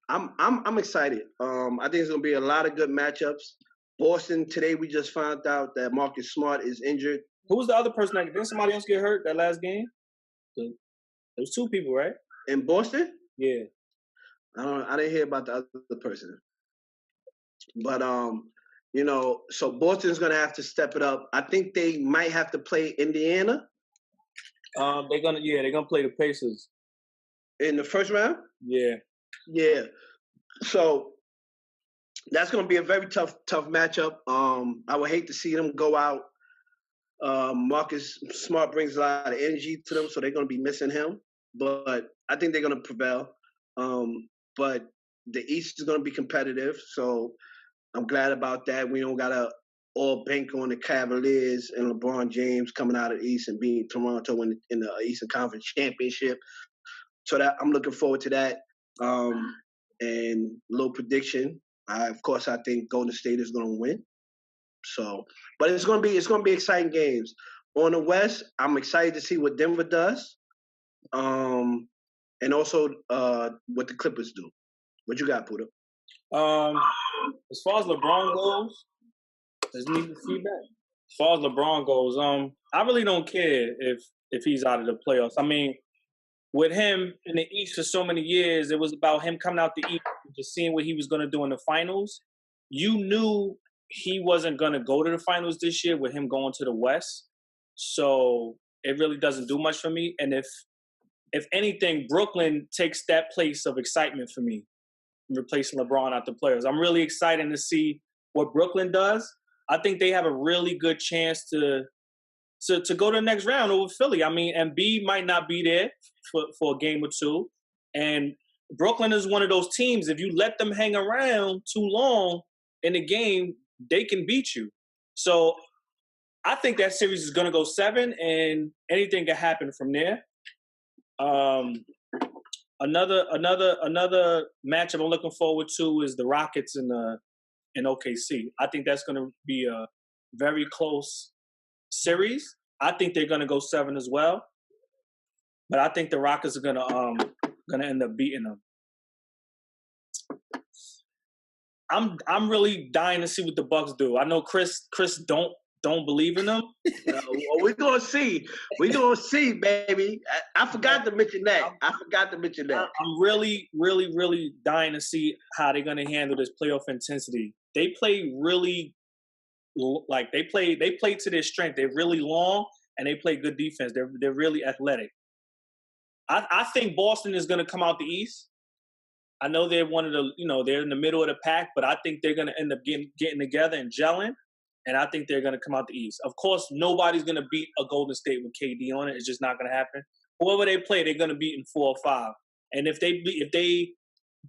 I'm excited. I think it's gonna be a lot of good matchups. Boston today, we just found out that Marcus Smart is injured. Who was the other person? Didn't somebody else get hurt that last game? There was 2 people, right? In Boston? Yeah. I didn't hear about the other person. But so Boston's gonna have to step it up. I think they might have to play Indiana. They're gonna play the Pacers in the first round. Yeah. So that's gonna be a very tough matchup. I would hate to see them go out Marcus Smart brings a lot of energy to them, so they're going to be missing him. But I think they're going to prevail. But the East is going to be competitive, so I'm glad about that. We don't got to all bank on the Cavaliers and LeBron James coming out of the East and beating Toronto in the Eastern Conference Championship. So that I'm looking forward to that. And little prediction. Of course, I think Golden State is going to win. So, but it's going to be exciting games. On the West, I'm excited to see what Denver does, and also what the Clippers do. What you got, Puda? As far as LeBron goes, there's need to feedback. As far as LeBron goes, I really don't care if he's out of the playoffs. I mean, with him in the East for so many years, it was about him coming out the East and just seeing what he was going to do in the finals. You knew he wasn't going to go to the finals this year with him going to the West. So it really doesn't do much for me. And if anything, Brooklyn takes that place of excitement for me, replacing LeBron out the players. I'm really excited to see what Brooklyn does. I think they have a really good chance to go to the next round over Philly. I mean, Embiid might not be there for a game or two. And Brooklyn is one of those teams, if you let them hang around too long in the game, they can beat you. So I think that series is going to go 7, and anything can happen from there. Another matchup I'm looking forward to is the Rockets in OKC. I think that's going to be a very close series. I think they're going to go 7 as well, but I think the Rockets are going to end up beating them. I'm really dying to see what the Bucks do. I know Chris don't believe in them. We're gonna see. We're gonna see, baby. I forgot to mention that. I'm really, really, really dying to see how they're gonna handle this playoff intensity. They play really they play to their strength. They're really long and they play good defense. They're really athletic. I think Boston is gonna come out the East. I know they're one of the, they're in the middle of the pack, but I think they're going to end up getting together and gelling, and I think they're going to come out the East. Of course, nobody's going to beat a Golden State with KD on it. It's just not going to happen. Whoever they play, they're going to beat in 4 or 5. And if they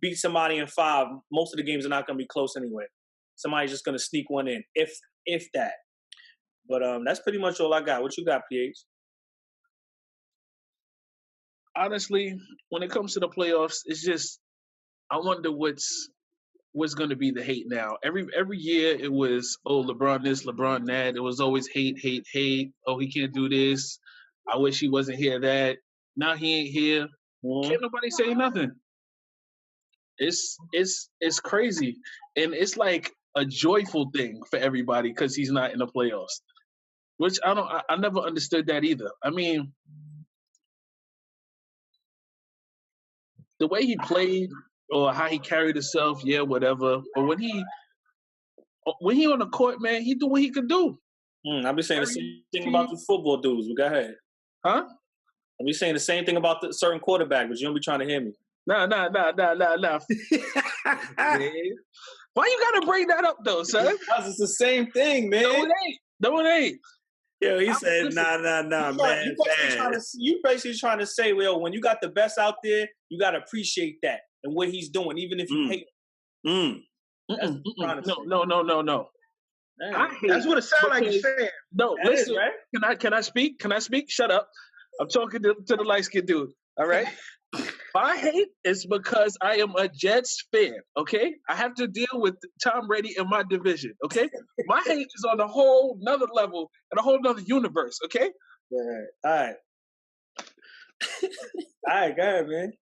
beat somebody in 5, most of the games are not going to be close anyway. Somebody's just going to sneak one in, if that. But that's pretty much all I got. What you got, PH? Honestly, when it comes to the playoffs, it's just I wonder what's going to be the hate now. Every year it was, oh, LeBron this, LeBron that. It was always hate. Oh, he can't do this. I wish he wasn't here. That now he ain't here. Can't nobody say nothing. It's crazy, and it's like a joyful thing for everybody because he's not in the playoffs. Which I never understood that either. I mean, the way he played or how he carried himself, yeah, whatever. But when he on the court, man, he do what he could do. I've been saying the same thing about the football dudes. Go ahead. Huh? I've been saying the same thing about the certain quarterback, but you don't be trying to hear me. Nah. Why you gotta bring that up though, son? Because it's the same thing, man. No, it ain't. Yo, he said, nah, man. You basically trying to say, well, when you got the best out there, you got to appreciate that and what he's doing, even if you hate him. No. That's what it sounds like you're saying. No, that listen. Is, right? Can I speak? Shut up. I'm talking to the light-skinned dude. All right? My hate is because I am a Jets fan, okay? I have to deal with Tom Brady in my division, okay? My hate is on a whole nother level and a whole nother universe, okay? All right. All right, go ahead, man.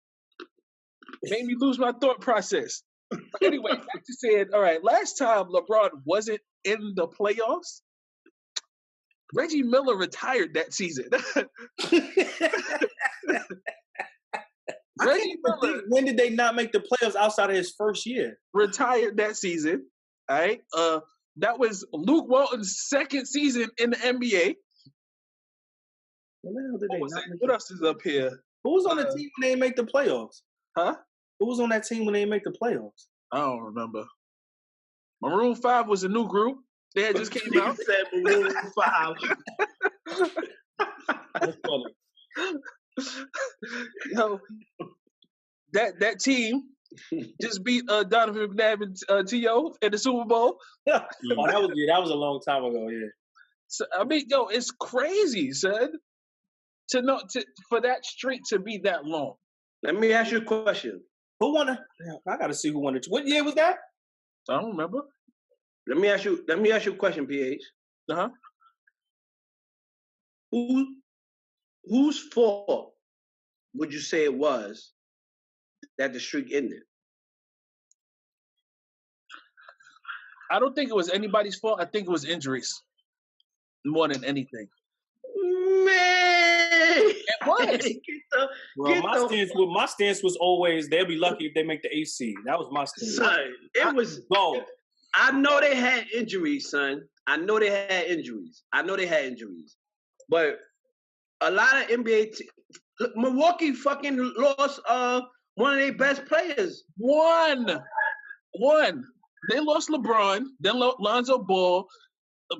Made me lose my thought process. But anyway, back to saying, all right, last time LeBron wasn't in the playoffs, Reggie Miller retired that season. Reggie Miller, when did they not make the playoffs outside of his first year? Retired that season. All right. That was Luke Walton's second season in the NBA. What else is up here? Who was on the team when they make the playoffs? Huh? Who was on that team when they make the playoffs? I don't remember. Maroon 5 was a new group. They had just came out. Said Maroon 5. That's funny. Yo, that team just beat Donovan McNabb and T.O. in the Super Bowl. Oh, that was a long time ago. Yeah. So, I mean, yo, it's crazy, son. For that streak to be that long. Let me ask you a question. Who won? I gotta see who won it. What year was that? I don't remember. Let me ask you a question, PH. Uh-huh. Whose fault would you say it was that the streak ended? I don't think it was anybody's fault. I think it was injuries more than anything. Man, it was. My stance was always they'll be lucky if they make the AC. That was my stance. Son, it was. I know they had injuries, son. I know they had injuries. But a lot of NBA Milwaukee fucking lost one of their best players. One. They lost LeBron, then Lonzo Ball,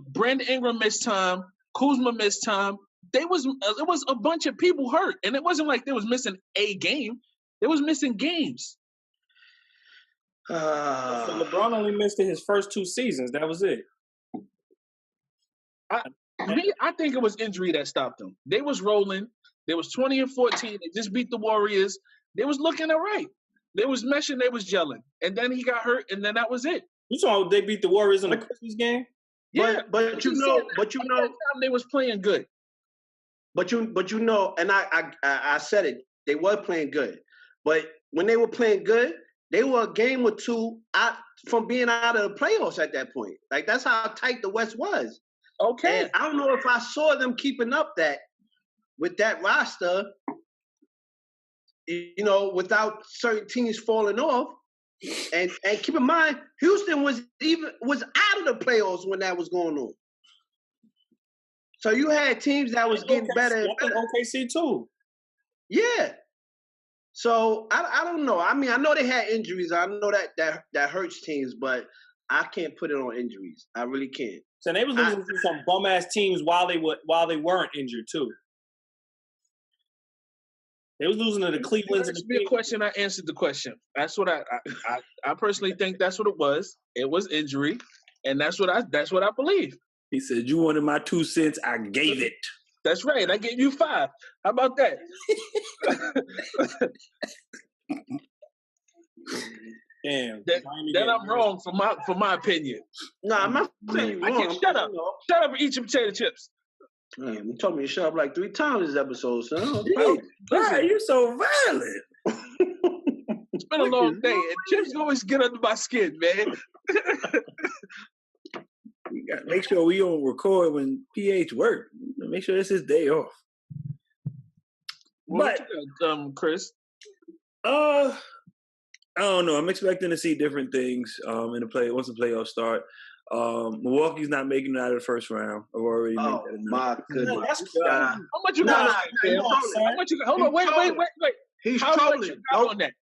Brandon Ingram missed time, Kuzma missed time. It was a bunch of people hurt, and it wasn't like they was missing a game. They was missing games. So LeBron only missed it his first 2 seasons. That was it. I think it was injury that stopped them. They was rolling. They was 20-14. They just beat the Warriors. They was looking all right. They was meshing. They was gelling. And then he got hurt, and then that was it. You saw they beat the Warriors in the Christmas game? Yeah, but you know, at that time they was playing good. But you know, and I said it. They were playing good, but when they were playing good, they were a game or two out from being out of the playoffs at that point. Like that's how tight the West was. Okay. And I don't know if I saw them keeping up that with that roster, you know, without certain teams falling off. And keep in mind, Houston was out of the playoffs when that was going on. So you had teams that was getting better and better. OKC too. Yeah. So I don't know. I mean, I know they had injuries. I know that hurts teams, but I can't put it on injuries. I really can't. So they was losing to some bum ass teams while they weren't injured too. They was losing to the Clevelands and the be a question. I answered the question. That's what I personally think. That's what it was. It was injury, and that's what I believe. He said, "You wanted my 2 cents. I gave it." That's right. I gave you 5. How about that? Damn. Then I'm wrong for my opinion. No, I'm not saying you're wrong. Shut up. Shut up and eat your potato chips. Man, you told me to shut up like 3 times this episode, son. Why are you so violent? It's been a long day, and chips always get under my skin, man. We got to make sure we don't record when PH work. Make sure it's his day off. What you got, Chris? I don't know. I'm expecting to see different things in the play once the playoffs start. Milwaukee's not making it out of the first round. I've already made that enough. My goodness. How much you got? How much you got? Hold on, wait. He's How trolling. much you got on that?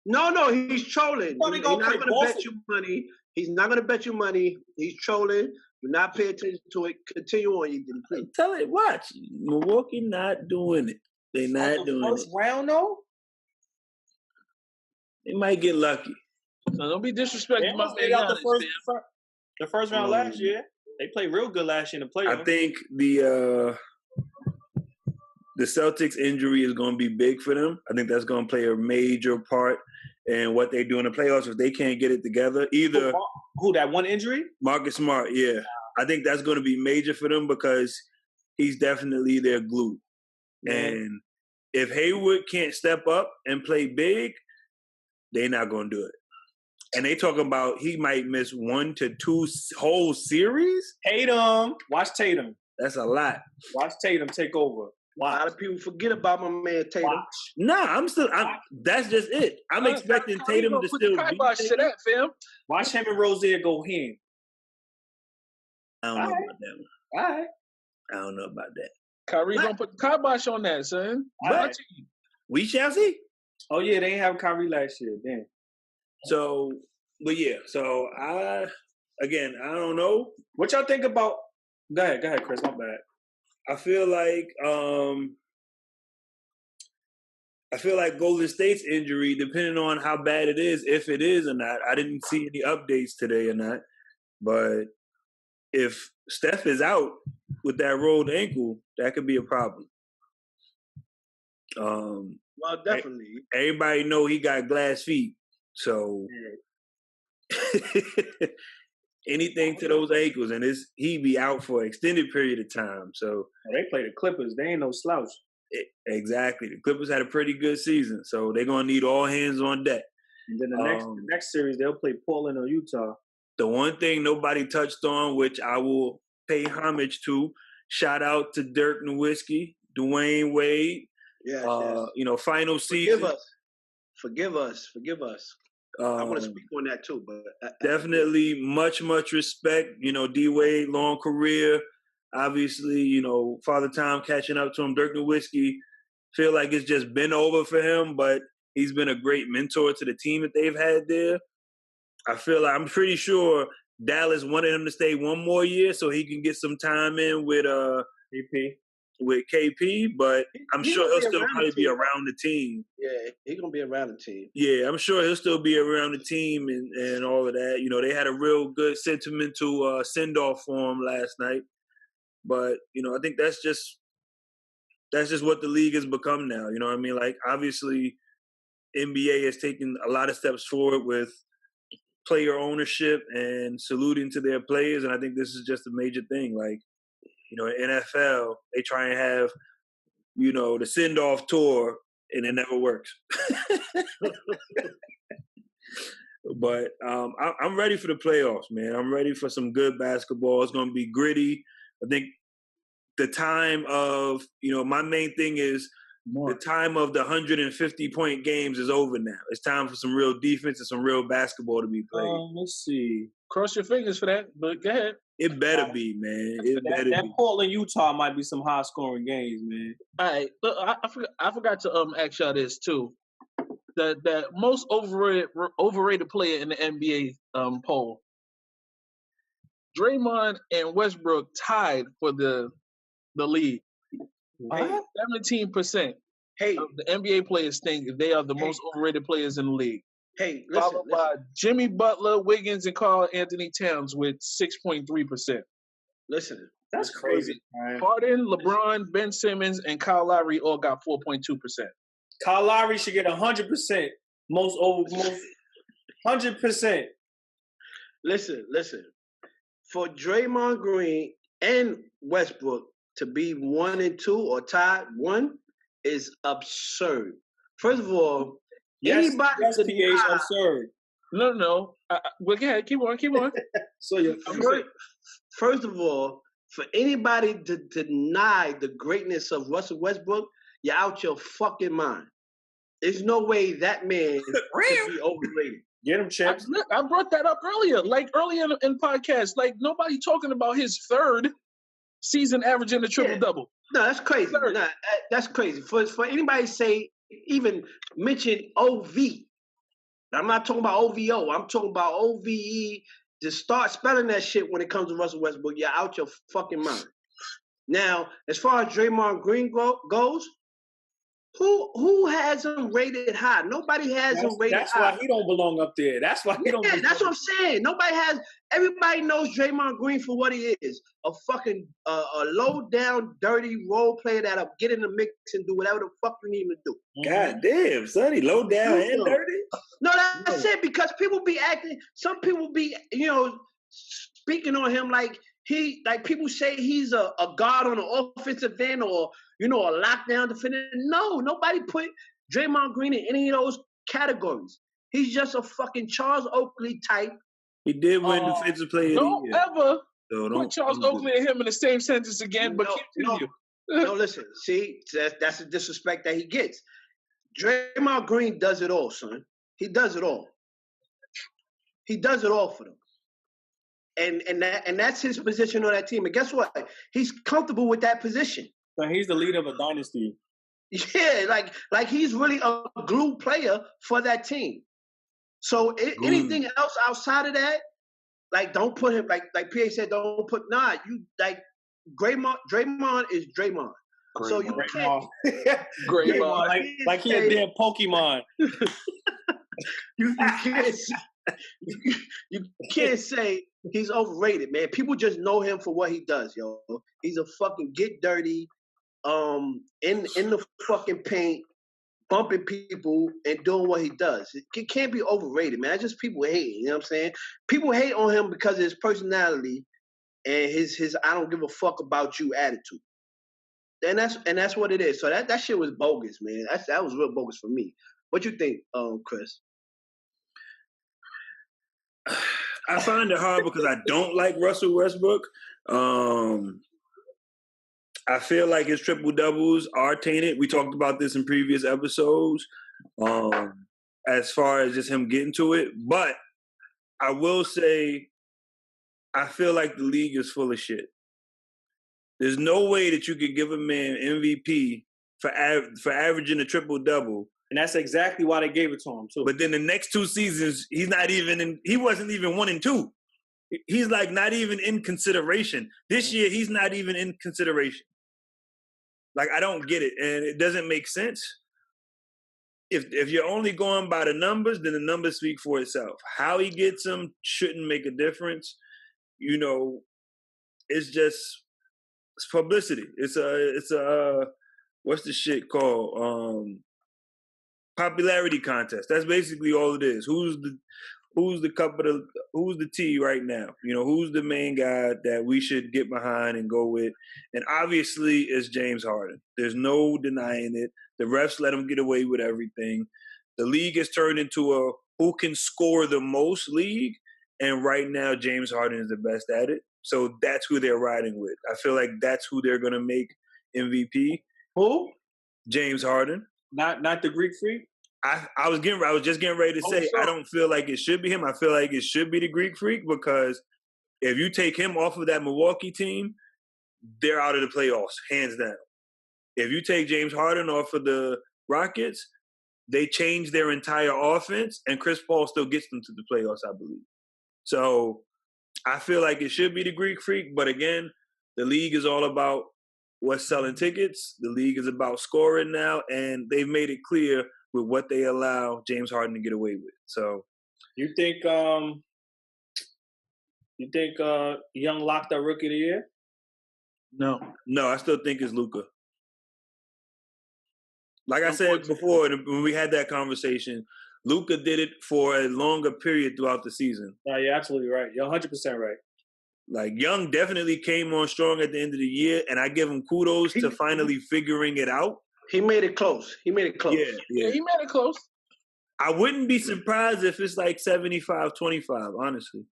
No, he's trolling. He's not going to bet you money. He's not going to bet you money. He's trolling. Do not pay attention to it. Continue on, you please. Tell it, watch. Milwaukee not doing it. They not doing first it. round though? They might get lucky. So don't be disrespecting my They man. got the first round last year. They played real good last year in the playoffs. I think the Celtics injury is going to be big for them. I think that's going to play a major part in what they do in the playoffs if they can't get it together. Either who that one injury? Marcus Smart, yeah. I think that's going to be major for them because he's definitely their glue. Mm-hmm. And if Hayward can't step up and play big, they're not going to do it. And they talking about he might miss 1 to 2 whole series? Tatum. Watch Tatum. That's a lot. Watch Tatum take over. A lot of people forget about my man Tatum. Nah, that's just it. I'm expecting Tatum to still be that, fam. Watch him and Rozier go hand. I don't know about that one. All right. I don't know about that. Kyrie gonna put the kibosh on that, son. But we shall see. Oh yeah, they ain't have Kyrie last year. Damn. So, but yeah, so again, I don't know. What y'all think about? Go ahead, Chris. My bad. I feel like Golden State's injury, depending on how bad it is, if it is or not. I didn't see any updates today or not, but if Steph is out with that rolled ankle, that could be a problem. Well, definitely. Everybody know he got glass feet, so anything to those ankles, and he be out for an extended period of time. So they play the Clippers. They ain't no slouch. Exactly. The Clippers had a pretty good season, so they're gonna need all hands on deck. And then the next series, they'll play Portland or Utah. The one thing nobody touched on, which I will pay homage to, shout out to Dirk Nowitzki, Dwayne Wade. Yes. Final season. Forgive us. I want to speak on that too, but definitely much respect. D Wade, long career. Obviously, Father Time catching up to him. Dirk Nowitzki, feel like it's just been over for him, but he's been a great mentor to the team that they've had there. I'm pretty sure Dallas wanted him to stay one more year so he can get some time in with KP, but I'm sure he'll still probably be around the team. Yeah, he's gonna be around the team. Yeah, I'm sure he'll still be around the team and all of that. They had a real good sentimental send-off for him last night. But, I think that's just what the league has become now. You know what I mean? Like, obviously, NBA has taken a lot of steps forward with player ownership and saluting to their players, and I think this is just a major thing. Like, in NFL, they try and have, the send-off tour, and it never works. But I'm ready for the playoffs, man. I'm ready for some good basketball. It's going to be gritty. I think the time of, my main thing is the time of the 150-point games is over now. It's time for some real defense and some real basketball to be played. Let's see. Cross your fingers for that, but go ahead. It better be, man. That Portland, Utah might be some high-scoring games, man. All right. Look, I forgot to ask y'all this, too. The most overrated player in the NBA poll. Draymond and Westbrook tied for the league. 17% of the NBA players think they are the most overrated players in the league. Hey, followed by Jimmy Butler, Wiggins, and Karl Anthony Towns with 6.3%. Listen, that's crazy. Harden, LeBron, Ben Simmons, and Kyle Lowry all got 4.2%. Kyle Lowry should get 100%. Most 100%. Listen. For Draymond Green and Westbrook to be 1 and 2 or tied 1 is absurd. First of all, anybody is absurd. No. Well, go ahead. Keep on. So you're first of all, for anybody to deny the greatness of Russell Westbrook, you're out your fucking mind. There's no way that man could be overrated. Get him, Chips. I brought that up earlier, in podcasts. Like, nobody talking about his third season averaging a triple-double. No, that's crazy. Nah, that's crazy. For anybody to say, even mention OV. I'm not talking about OVO. I'm talking about OVE. Just start spelling that shit when it comes to Russell Westbrook. You're out your fucking mind. Now, as far as Draymond Green goes, who has him rated high? Nobody has him rated high. That's why he don't belong up there. That's why he don't. Yeah, that's what I'm saying. Everybody knows Draymond Green for what he is. A fucking a low down, dirty role player that'll get in the mix and do whatever the fuck you need him to do. God damn, sonny, low down and dirty? No, that's it, because some people be, speaking on him like people say he's a guard on the offensive end or, a lockdown defender. No, nobody put Draymond Green in any of those categories. He's just a fucking Charles Oakley type. He did win Defensive Player of the Year. Don't ever put Charles Oakley and him in the same sentence again, but continue. No, listen. See, that's the disrespect that he gets. Draymond Green does it all, son. He does it all. He does it all for them. And that's his position on that team. And guess what? He's comfortable with that position. So he's the leader of a dynasty. Yeah, like he's really a glue player for that team. So anything else outside of that, like don't put him like PA said, don't put you like Draymond is Draymond. So you can't Draymond, like he a damn Pokemon. you can't say he's overrated, man. People just know him for what he does, yo. He's a fucking get dirty, in the fucking paint, bumping people and doing what he does. It can't be overrated, man. It's just people hate. You know what I'm saying? People hate on him because of his personality and his I don't give a fuck about you attitude. And that's what it is. So that shit was bogus, man. That was real bogus for me. What you think, Chris? I find it hard because I don't like Russell Westbrook. I feel like his triple doubles are tainted. We talked about this in previous episodes, as far as just him getting to it. But I will say, I feel like the league is full of shit. There's no way that you could give a man MVP for averaging a triple double. And that's exactly why they gave it to him too. But then the next 2 seasons, he wasn't even 1 and 2. He's like not even in consideration. This year, he's not even in consideration. Like, I don't get it. And it doesn't make sense. If you're only going by the numbers, then the numbers speak for itself. How he gets them shouldn't make a difference. You know, it's publicity. It's a what's the shit called? Popularity contest. That's basically all it is. Who's the T right now? You know, who's the main guy that we should get behind and go with? And obviously it's James Harden. There's no denying it. The refs let him get away with everything. The league has turned into a who can score the most league. And right now James Harden is the best at it. So that's who they're riding with. I feel like that's who they're gonna make MVP. Who? James Harden. Not the Greek freak? I was just getting ready to say, I don't feel like it should be him. I feel like it should be the Greek freak, because if you take him off of that Milwaukee team, they're out of the playoffs, hands down. If you take James Harden off of the Rockets, they change their entire offense, and Chris Paul still gets them to the playoffs, I believe. So I feel like it should be the Greek freak, but again, the league is all about what's selling tickets. The league is about scoring now, and they've made it clear with what they allow James Harden to get away with. So, you think Young locked up Rookie of the Year? No, I still think it's Luka. Like I said before, when we had that conversation, Luka did it for a longer period throughout the season. No, you're absolutely right. You're 100% right. Like, Young definitely came on strong at the end of the year, and I give him kudos to finally figuring it out. He made it close. Yeah, he made it close. I wouldn't be surprised if it's like 75-25, honestly.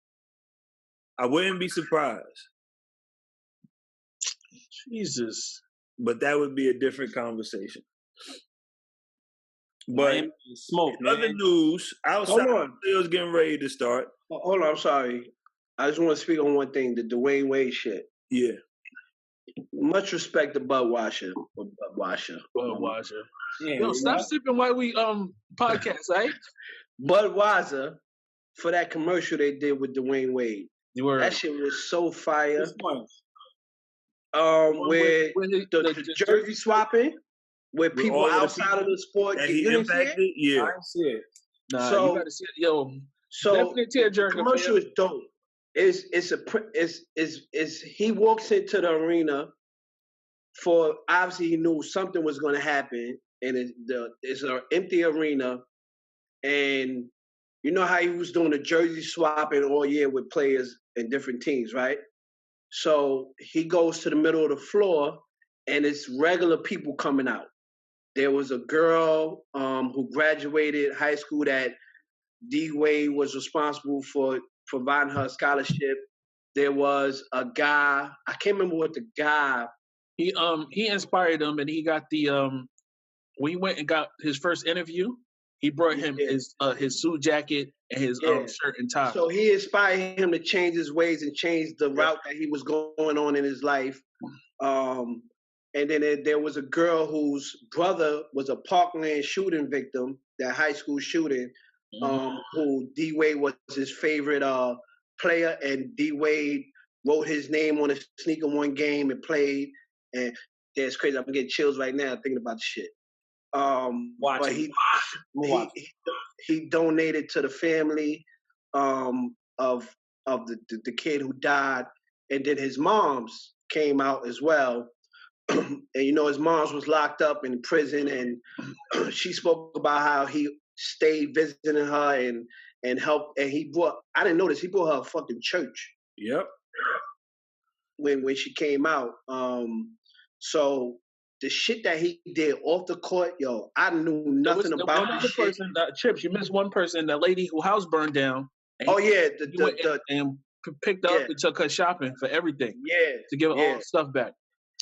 I wouldn't be surprised. Jesus. But that would be a different conversation. But smoke, man. Other news, outside of Steel's getting ready to start. Hold on, I'm sorry. I just want to speak on one thing, the Dwayne Wade shit. Yeah. Much respect to Budweiser. Yeah, yo, stop sipping while we podcast, right? Budweiser, for that commercial they did with Dwayne Wade. That shit was so fire. Where the jersey swapping, where people outside of the sport that he impacted. Yeah, I didn't see it. Nah, so, you gotta see it. Yo, so the commercial is dope. He walks into the arena for, obviously he knew something was going to happen, and it's an empty arena, and you know how he was doing the jersey swapping all year with players in different teams, right? So he goes to the middle of the floor, and it's regular people coming out. There was a girl who graduated high school that D Wade was responsible for providing her a scholarship. There was a guy, I can't remember what the guy. He inspired him, and he got the when he went and got his first interview, he brought him his suit jacket and his shirt and tie. So he inspired him to change his ways and change the route that he was going on in his life. And then there was a girl whose brother was a Parkland shooting victim, that high school shooting, who D Wade was his favorite player, and D Wade wrote his name on a sneaker one game and played. And that's crazy. I'm getting chills right now thinking about the shit. But he donated to the family of the kid who died, and then his mom's came out as well. And his mom's was locked up in prison, and she spoke about how he stayed visiting her and helped. And I didn't know this, he brought her a fucking church. Yep. When she came out. So the shit that he did off the court, yo, I knew nothing about this shit. Chips, you missed one person, that lady whose house burned down. Oh yeah, and picked up and took her shopping for everything. Yeah, to give her all the stuff back.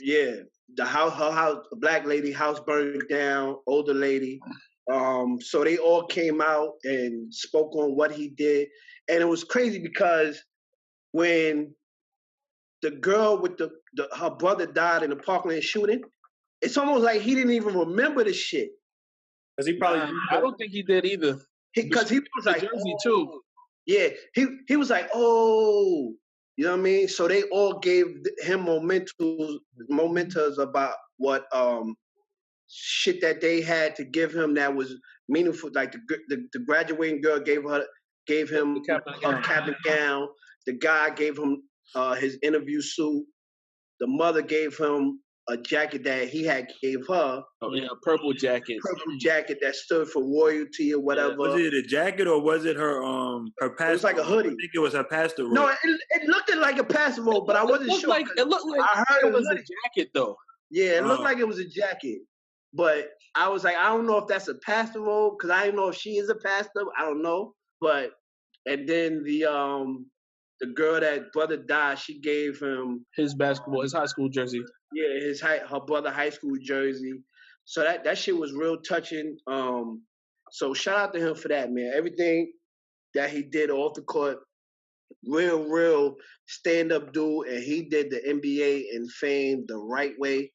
Yeah, her house, a black lady house burned down, older lady. So they all came out and spoke on what he did, and it was crazy because when the girl with her brother died in the Parkland shooting, it's almost like he didn't even remember the shit. Cause he probably, I don't think he did either. Because he was like, Jersey too. Yeah, he was like, oh, you know what I mean? So they all gave him mementos about what shit that they had to give him that was meaningful. Like the graduating girl gave him a cap and gown. The guy gave him his interview suit. The mother gave him a jacket that he had gave her. Oh yeah, purple jacket. Purple jacket that stood for royalty or whatever. Was it a jacket or was it her pastor? It was like a hoodie. I think it was her pastor robe. No, it looked like a pastor robe, but I wasn't sure. It looked like I heard it was a jacket though. Yeah, it looked like it was a jacket. But I was like, I don't know if that's a pastor robe, because I don't know if she is a pastor. I don't know. But and then the girl that brother died, she gave him his high school jersey. Yeah, her brother high school jersey. So that shit was real touching. So shout out to him for that, man. Everything that he did off the court, real stand-up dude, and he did the NBA and fame the right way.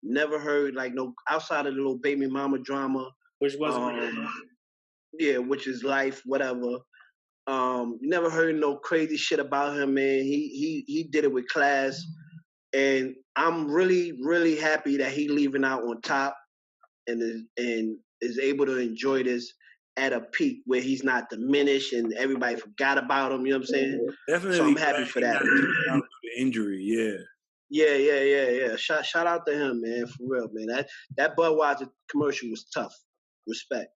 Never heard no outside of the little baby mama drama. Which wasn't which is life, whatever. Never heard no crazy shit about him, man. He did it with class. And I'm really, really happy that he leaving out on top and is able to enjoy this at a peak where he's not diminished and everybody forgot about him. You know what I'm saying? Definitely. So I'm happy for that. The injury, yeah. Yeah. Shout out to him, man, for real, man. That Budweiser commercial was tough. Respect.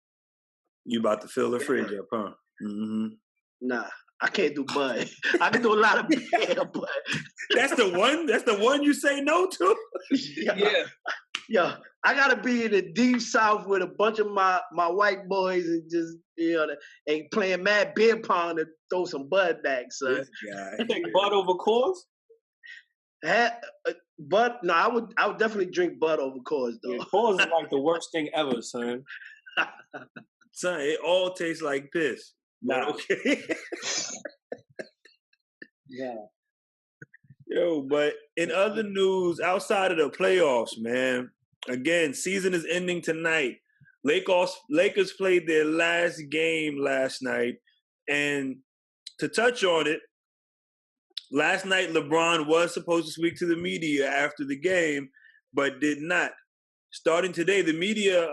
You about to fill the fridge up, huh? Mm-hmm. Nah. I can't do Bud. I can do a lot of beer, but that's the one. That's the one you say no to. Yeah. I gotta be in the deep south with a bunch of my white boys and just and playing mad beer pong to throw some Bud back, son. This guy. You think Bud over Coors? Bud? No, I would definitely drink Bud over Coors though. Yeah, Coors is like the worst thing ever, son. Son, it all tastes like piss. Nah. Okay. Yeah. Yo, but in other news, outside of the playoffs, man, again, season is ending tonight. Lakers played their last game last night. And to touch on it, last night LeBron was supposed to speak to the media after the game, but did not. Starting today, the media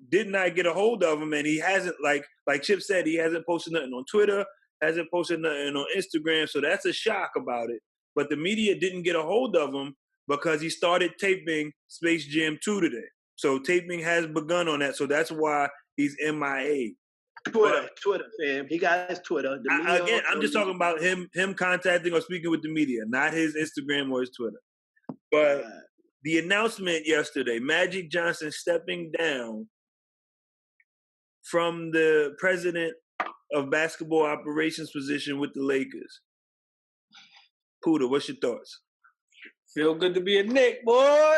did not get a hold of him, and he hasn't, like Chip said, he hasn't posted nothing on Twitter, hasn't posted nothing on Instagram, so that's a shock about it. But the media didn't get a hold of him because he started taping Space Jam 2 today. So taping has begun on that, so that's why he's MIA. Twitter, fam. He got his Twitter. Again, I'm just talking about him contacting or speaking with the media, not his Instagram or his Twitter. But the announcement yesterday, Magic Johnson stepping down from the president of basketball operations position with the Lakers. Puda, what's your thoughts? Feel good to be a Knick, boy.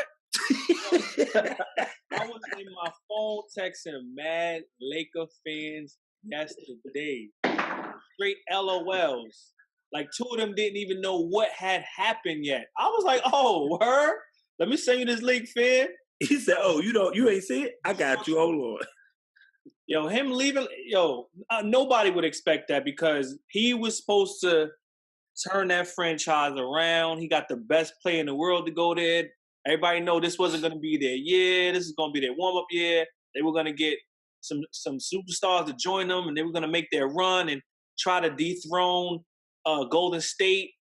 I was in my phone texting mad Laker fans yesterday. Straight LOLs. Like, two of them didn't even know what had happened yet. I was like, oh, word? Let me send you this link, fan. He said, oh, you ain't see it? I got you. Hold on. Yo, him leaving, nobody would expect that because he was supposed to turn that franchise around. He got the best player in the world to go there. Everybody know this wasn't going to be their year. This is going to be their warm-up year. They were going to get some superstars to join them, and they were going to make their run and try to dethrone Golden State.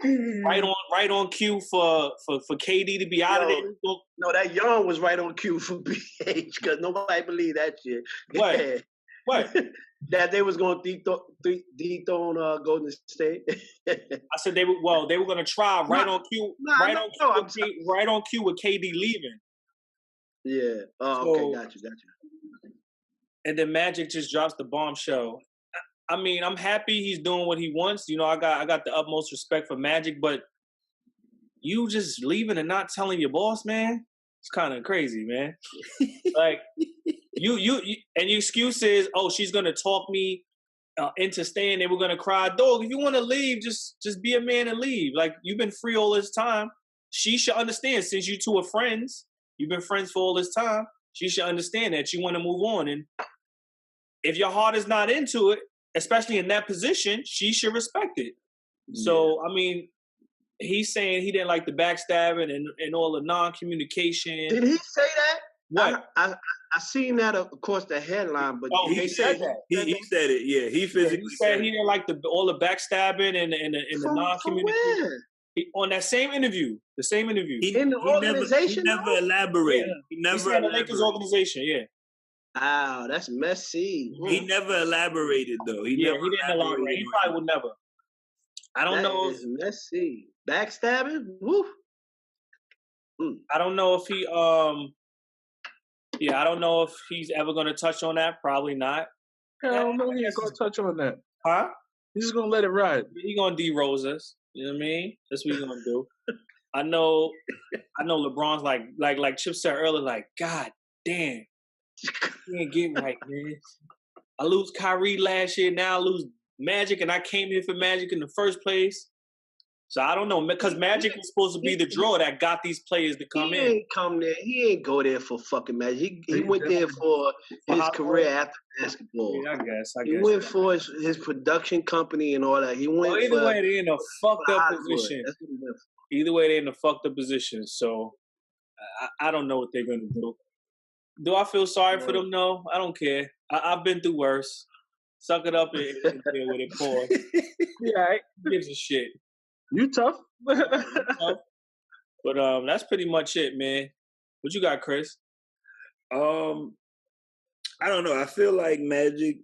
Right on cue for KD to be out of there. No, that yarn was right on cue for BH because nobody believed that shit. What? What? That they was going to dethrone Golden State. I said they were going to try right on cue. Right on cue with KD leaving. Yeah. Oh, okay. Got you. And then Magic just drops the bombshell. I mean, I'm happy he's doing what he wants. You know, I got the utmost respect for Magic, but you just leaving and not telling your boss, man, it's kind of crazy, man. Like you and your excuse is, oh, she's gonna talk me into staying. They were gonna cry, dog. If you want to leave, just be a man and leave. Like you've been free all this time. She should understand since you two are friends. You've been friends for all this time. She should understand that you want to move on, and if your heart is not into it, especially in that position, she should respect it. Yeah. So, I mean, he's saying he didn't like the backstabbing and all the non-communication. Did he say that? What? I seen that across the headline, but he said that. He said it. Yeah, he physically said he didn't like all the backstabbing and the non-communication. On that same interview, the same interview. In the organization? He never elaborated. Yeah. He never said the Lakers organization, yeah. Wow, that's messy. He never elaborated though. He didn't elaborate. He probably would never. I don't know. That is messy. Backstabbing? Woo. I don't know if he I don't know if he's ever gonna touch on that. Probably not. I don't know he ain't gonna touch on that. Huh? He's just gonna let it ride. He gonna D-Rose us. You know what I mean? That's what he's gonna do. I know LeBron's like Chip said earlier, like, God damn. You ain't getting right, man. I lose Kyrie last year, now I lose Magic, and I came here for Magic in the first place. So I don't know, because Magic was supposed to be the draw that got these players to come in. He ain't come there. He ain't go there for fucking Magic. He went there for his career after basketball. Yeah, I guess. He went for his production company and all that. He went either way, they're in a fucked up position. That's what he went for. Either way, they're in a fucked up position. So I don't know what they're going to do. Do I feel sorry for them? No, I don't care. I've been through worse. Suck it up and deal with it, poor. Yeah, Who gives a shit? You tough. But that's pretty much it, man. What you got, Chris? I don't know. I feel like Magic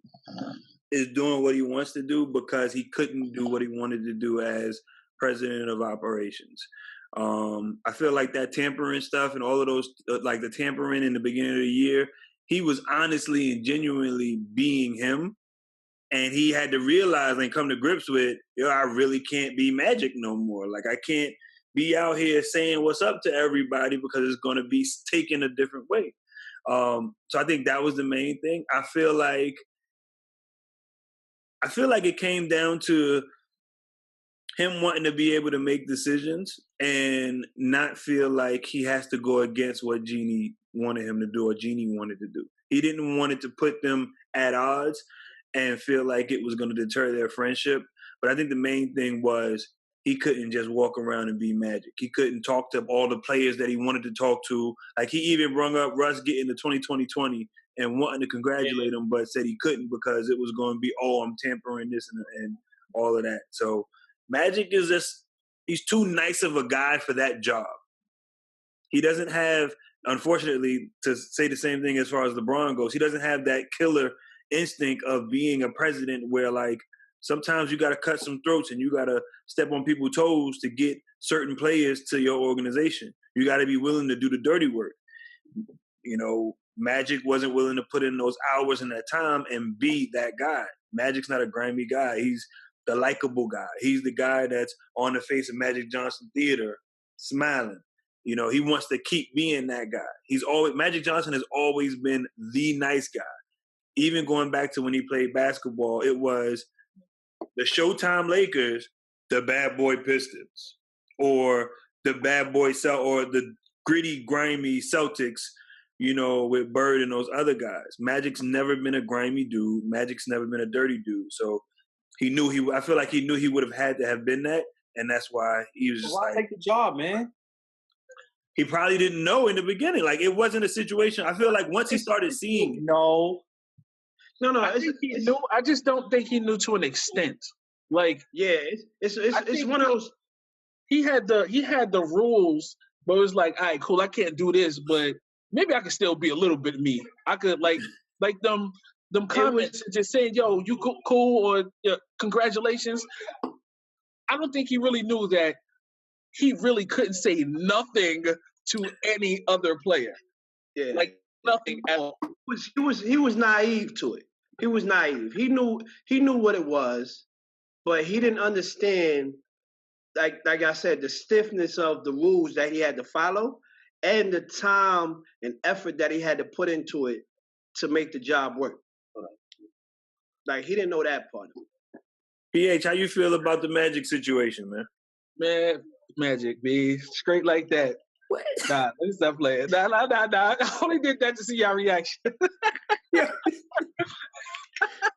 is doing what he wants to do because he couldn't do what he wanted to do as president of operations. I feel like that tampering stuff and all of those, like the tampering in the beginning of the year, he was honestly and genuinely being him. And he had to realize and come to grips with, I really can't be Magic no more. Like, I can't be out here saying what's up to everybody because it's going to be taken a different way. So I think that was the main thing. I feel like it came down to him wanting to be able to make decisions and not feel like he has to go against what Jeannie wanted him to do or Jeannie wanted to do. He didn't want it to put them at odds and feel like it was going to deter their friendship. But I think the main thing was he couldn't just walk around and be Magic. He couldn't talk to all the players that he wanted to talk to. Like, he even brought up Russ getting the 2020 and wanting to congratulate him, but said he couldn't because it was going to be, I'm tampering this and all of that. So Magic is just, he's too nice of a guy for that job. He doesn't have, unfortunately, to say the same thing as far as LeBron goes, he doesn't have that killer instinct of being a president where, like, sometimes you got to cut some throats and you got to step on people's toes to get certain players to your organization. You got to be willing to do the dirty work. You know, Magic wasn't willing to put in those hours and that time and be that guy. Magic's not a grimy guy. He's the likable guy. He's the guy that's on the face of Magic Johnson Theater smiling. You know, he wants to keep being that guy. Magic Johnson has always been the nice guy. Even going back to when he played basketball, it was the Showtime Lakers, the bad boy Pistons, or the bad boy or the gritty, grimy Celtics, you know, with Bird and those other guys. Magic's never been a grimy dude. Magic's never been a dirty dude. So I feel like he knew he would have had to have been that, and that's why he was just why take the job, man? He probably didn't know in the beginning. Like, it wasn't a situation. I feel like once he started seeing, no. I think he knew. I just don't think he knew to an extent. Like, yeah, it's one of those. He had the rules, but it was like, all right, cool. I can't do this, but maybe I can still be a little bit of me. I could like them comments just saying, "Yo, you cool," or "Congratulations." I don't think he really knew that he really couldn't say nothing to any other player. Yeah, like nothing at all. He was naive to it. He was naive. He knew what it was, but he didn't understand. Like I said, the stiffness of the rules that he had to follow, and the time and effort that he had to put into it to make the job work. Like, he didn't know that part of it. PH, how you feel about the Magic situation, man? Man, Magic, be straight like that. What? Nah, let me stop playing. Nah. I only did that to see your reaction. Yeah.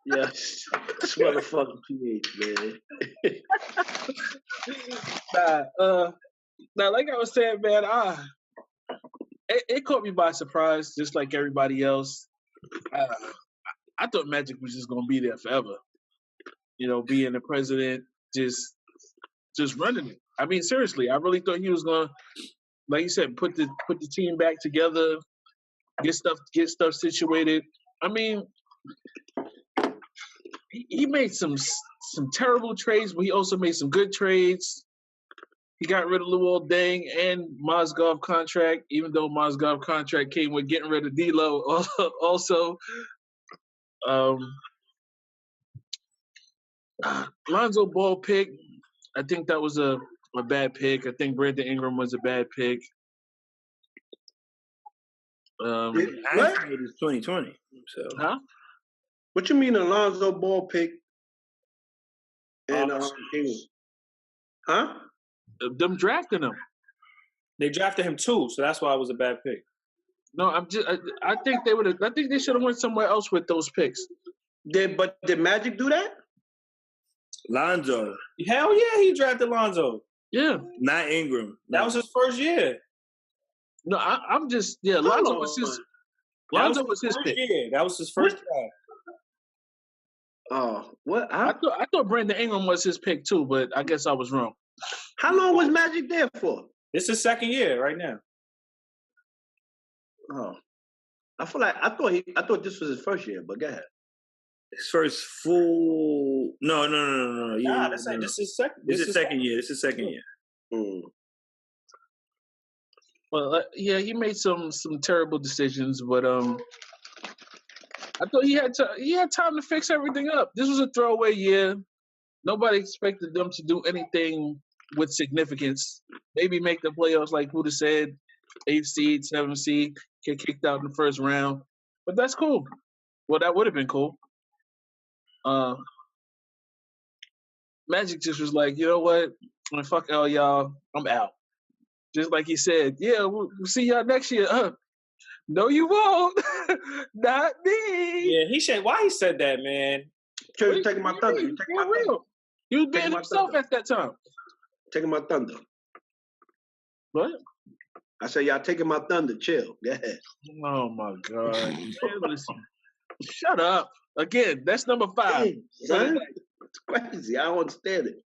Yes. This motherfucking PH, man. Nah, like I was saying, man, it caught me by surprise, just like everybody else. I thought Magic was just gonna be there forever. You know, being the president, just running it. I mean, seriously, I really thought he was gonna, like you said, put the team back together, get stuff situated. I mean, he made some terrible trades, but he also made some good trades. He got rid of Luol Deng and Mozgov contract, even though Mozgov contract came with getting rid of D'Lo also. Lonzo Ball pick, I think that was a bad pick. I think Brandon Ingram was a bad pick. What? It was 2020. So. Huh? What you mean Alonzo Ball pick? And Ingram? Huh? Them drafting him. They drafted him too, so that's why it was a bad pick. No, I think they would have. I think they should have went somewhere else with those picks. Did Magic do that? Lonzo. Hell yeah, he drafted Lonzo. Yeah. Not Ingram. That was his first year. No, I'm just Lonzo was his pick. Yeah, that was his first draft. Oh, what? I thought Brandon Ingram was his pick too, but I guess I was wrong. How long was Magic there for? This is his second year right now. Oh, I thought this was his first year, but go ahead. His first full. No. Nah, this is his second. This is second year. This is second year. Mm. Well, yeah, he made some terrible decisions, but I thought he had time to fix everything up. This was a throwaway year. Nobody expected them to do anything with significance. Maybe make the playoffs, like Huda said, 8th seed, 7th seed, get kicked out in the first round. But that's cool. Well, that would have been cool. Magic just was like, you know what? Fuck all y'all. I'm out. Just like he said, yeah, we'll see y'all next year. No, you won't. Not me. Yeah, why he said that, man? You're taking my thunder. You're taking my thunder. He was being himself at that time. Taking my thunder. What? I said, y'all taking my thunder. Chill. Go ahead. Oh, my God. Man, listen. Shut up. Again, that's number 5. Hey, son, it's crazy. I don't understand it.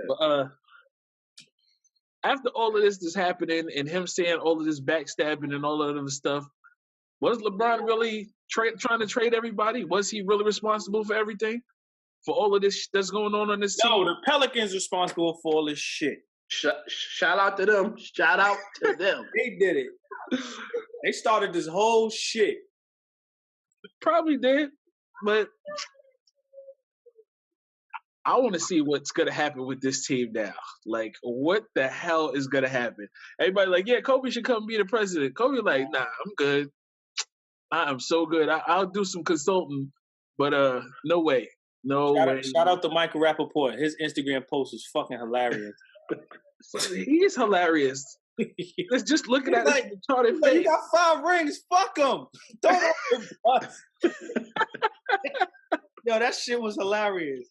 But, after all of this is happening and him saying all of this backstabbing and all of the other stuff, was LeBron really trying to trade everybody? Was he really responsible for everything? For all of this that's going on this team? No, the Pelicans responsible for all this shit. Shout out to them. Shout out to them. They did it. They started this whole shit. Probably did, but I want to see what's going to happen with this team now. Like, what the hell is going to happen? Everybody like, yeah, Kobe should come be the president. Kobe like, nah, I'm good. I am so good. I'll do some consulting, but no way. No way. Shout out to Michael Rappaport. His Instagram post is fucking hilarious. He is hilarious. Let's just looking at his retarded face. He got 5 rings. Fuck him. Don't open bus. Yo, that shit was hilarious.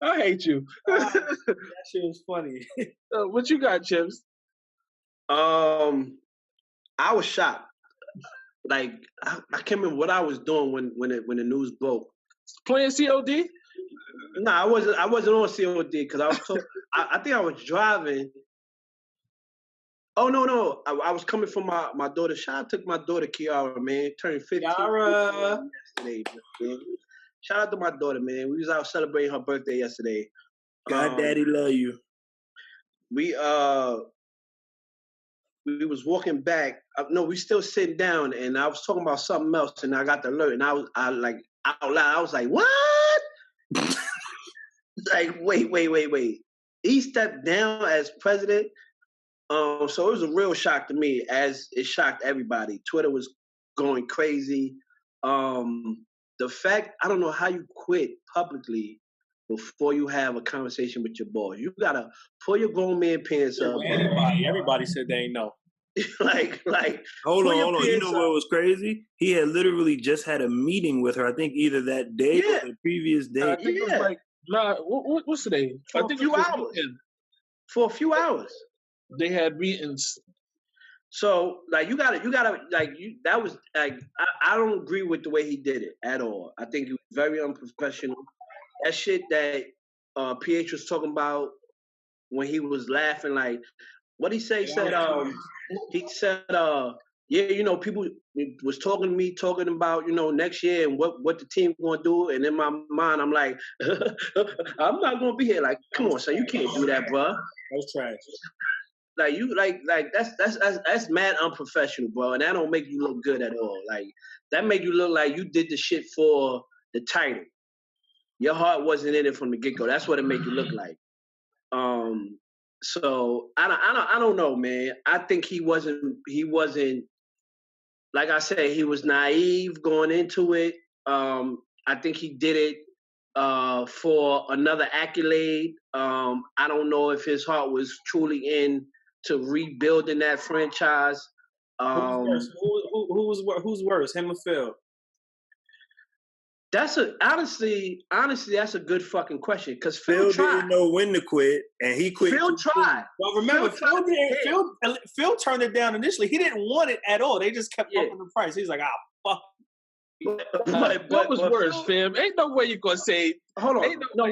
I hate you. That shit was funny. What you got, Chips? I was shocked. Like I can't remember what I was doing when the news broke. Playing COD? No, I wasn't on COD because I was I think I was driving. Oh no! I was coming from my daughter. Shout out to my daughter Kiara, man. Turned 15 Kiara. yesterday. Man. Shout out to my daughter, man. We was out celebrating her birthday yesterday. God, Daddy love you. We was walking back. No, we still sitting down, and I was talking about something else, and I got the alert, and I like out loud. I was like, "What?" Like, wait. He stepped down as president. So it was a real shock to me, as it shocked everybody. Twitter was going crazy. The fact, I don't know how you quit publicly before you have a conversation with your boss. You gotta pull your grown man pants up. Everybody said they ain't know. like. Hold on. You know what was crazy? He had literally just had a meeting with her. I think either that day or the previous day. I think it was like, what's today? I think for a few hours. They had meetings. So like you gotta like that was like I don't agree with the way he did it at all. I think it was very unprofessional. That shit that PH was talking about when he was laughing, like what he say? He said yeah, you know, people was talking to me, talking about, you know, next year and what the team gonna do, and in my mind I'm like, I'm not gonna be here. Like, come on, son, you can't do that, bro. That's trash. Like you like that's mad unprofessional, bro, and that don't make you look good at all. Like that make you look like you did the shit for the title. Your heart wasn't in it from the get-go. That's what it make you look like. So I don't know, man. I think he wasn't like I said, he was naive going into it. I think he did it for another accolade. I don't know if his heart was truly in to rebuilding that franchise. Who's worse, him or Phil? That's honestly, that's a good fucking question. Because Phil tried. Didn't know when to quit, and he quit. Phil tried. Well, remember, Phil turned it down initially. He didn't want it at all. They just kept upping the price. He's like, fuck. What was worse, fam? Ain't no way you gonna say. Hold on. No.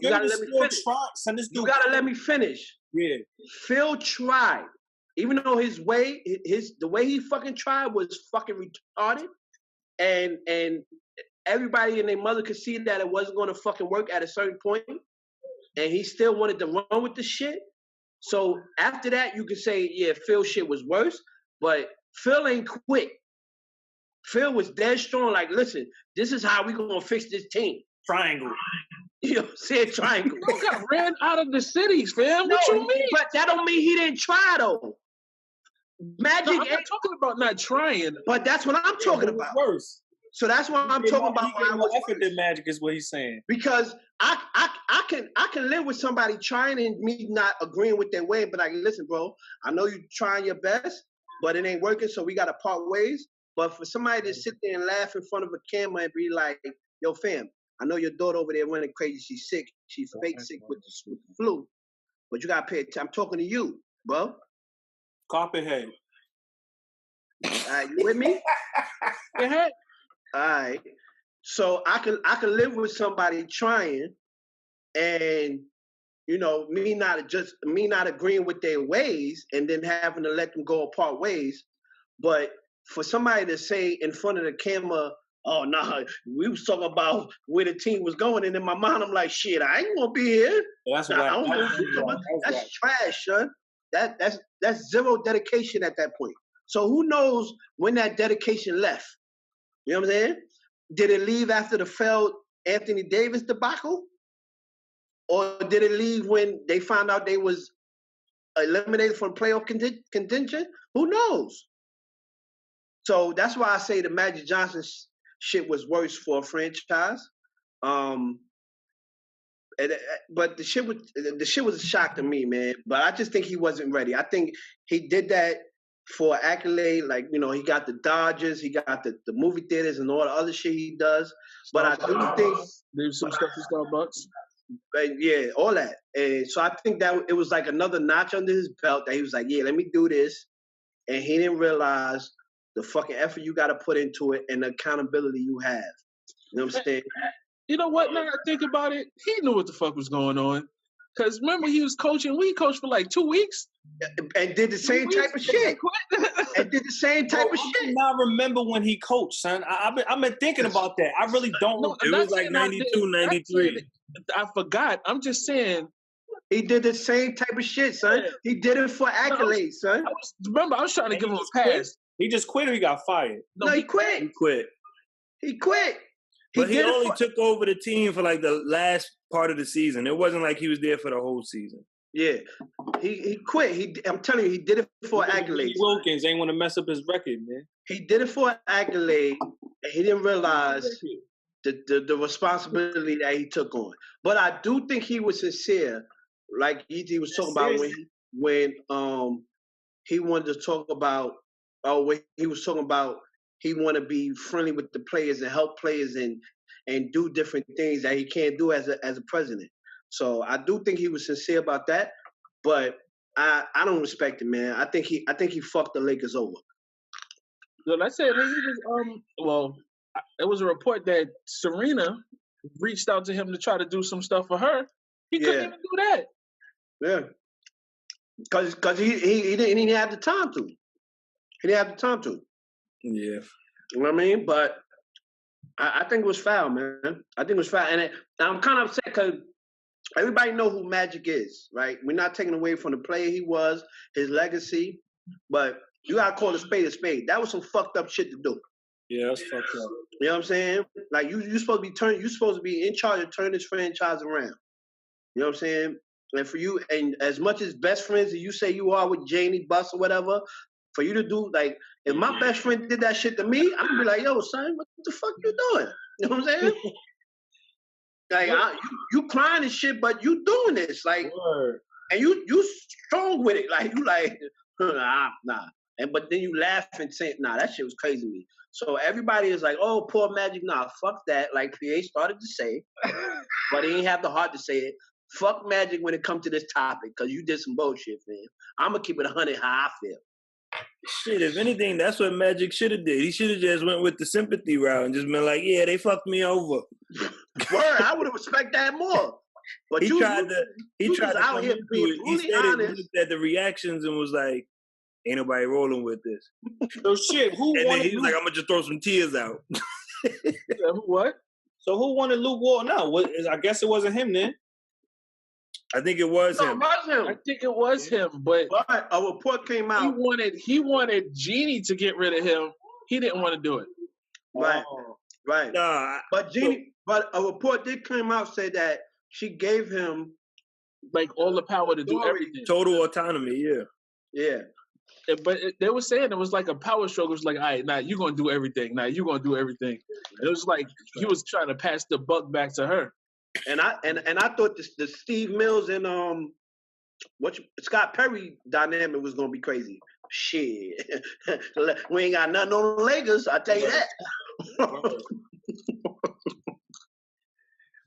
You gotta let me finish. You gotta let me finish. Yeah. Phil tried, even though the way he fucking tried was fucking retarded, and everybody and their mother could see that it wasn't going to fucking work at a certain point, and he still wanted to run with the shit. So after that, you could say, yeah, Phil shit was worse, but Phil ain't quit. Phil was dead strong. Like, listen, this is how we gonna fix this team. Triangle. You know what I'm saying? Triangle. You got ran out of the cities, fam. What you mean? But that don't mean he didn't try though. Magic. No, I'm not talking about not trying. But that's what I'm talking about. Worse. So that's what I'm talking about. When I was effort than Magic is what he's saying. Because I can live with somebody trying and me not agreeing with their way, but like, listen, bro, I know you're trying your best, but it ain't working, so we gotta part ways. But for somebody to sit there and laugh in front of a camera and be like, yo, fam, I know your daughter over there running crazy, she's sick, she's fake sick with the flu, but you gotta pay attention. I'm talking to you, bro. Carpet head. You with me? Go ahead. All right. So I can live with somebody trying, and you know, me not agreeing with their ways, and then having to let them go apart ways. But for somebody to say in front of the camera, "Oh nah, we was talking about where the team was going," and in my mind I'm like, "Shit, I ain't gonna be here." Well, that's trash, son. That's zero dedication at that point. So who knows when that dedication left? You know what I'm saying? Did it leave after the failed Anthony Davis debacle? Or did it leave when they found out they was eliminated from playoff contention? Who knows? So that's why I say the Magic Johnson shit was worse for a franchise. But the shit was a shock to me, man. But I just think he wasn't ready. I think he did that for accolade. Like, you know, he got the Dodgers, he got the movie theaters and all the other shit he does. But I do think there's some stuff to Starbucks. Yeah, all that. And so I think that it was like another notch under his belt that he was like, yeah, let me do this. And he didn't realize the fucking effort you got to put into it and the accountability you have. You know what I'm saying? You know what? Now I think about it, he knew what the fuck was going on. Because remember, he was coaching. We coached for like 2 weeks. And did the same type of shit. And did the same type of shit. I do not remember when he coached, son. I've been thinking about that. I really don't. It was like 92, 93. I forgot. I'm just saying. He did the same type of shit, son. He did it for accolades, son. I was trying to give him a pass. He just quit or he got fired? No, he quit. He quit. He quit. But he only took over the team for like the last part of the season. It wasn't like he was there for the whole season. Yeah, he quit. I'm telling you, he did it for accolades. Wilkins ain't want to mess up his record, man. He did it for accolade, and he didn't realize the responsibility that he took on. But I do think he was sincere, like E.T. was talking about when he wanted to talk about. When he was talking about he want to be friendly with the players and help players and do different things that he can't do as a president. So I do think he was sincere about that, but I don't respect him, man. I think he fucked the Lakers over. So let's say he was it was a report that Serena reached out to him to try to do some stuff for her. He couldn't even do that. Yeah, because he didn't have the time to. He didn't have the time to. Yeah. You know what I mean? But I think it was foul, man. I think it was foul. And I'm kind of upset because everybody know who Magic is, right? We're not taking away from the player he was, his legacy, but you got to call a spade a spade. That was some fucked up shit to do. Yeah, that's fucked up. You know what I'm saying? Like, you're supposed to be in charge of turning this franchise around. You know what I'm saying? And for you, and as much as best friends as you say you are with Janie, Buss, or whatever, for you to do, like, if my best friend did that shit to me, I'm gonna be like, yo, son, what the fuck you doing? You know what I'm saying? Like, you crying and shit, but you doing this, like, and you strong with it, like, you like, nah. But then you laugh and say, nah, that shit was crazy to me. So everybody is like, oh, poor Magic, nah, fuck that, like PA started to say, but he ain't have the heart to say it. Fuck Magic when it comes to this topic, because you did some bullshit, man. I'm gonna keep it 100 how I feel. Shit, if anything, that's what Magic should have did. He should have just went with the sympathy route and just been like, yeah, they fucked me over. Word, I would have respected that more. But he tried to out here being he honest. looked at the reactions and was like, ain't nobody rolling with this. So shit, and then he was like, I'm gonna just throw some tears out. What? So who wanted Luke Walton out? I guess it wasn't him then. I think it was him. I think it was him, but a report came out. He wanted Jeannie to get rid of him. He didn't want to do it. Right. Nah, but a report did come out said that she gave him like all the power to do everything. Total autonomy, yeah. Yeah. But they were saying it was like a power struggle. It was like, all right, now you're gonna do everything. Now you're gonna do everything. It was like he was trying to pass the buck back to her. And I thought the Steve Mills and Scott Perry dynamic was gonna be crazy. Shit, we ain't got nothing on the Lakers. I tell you that.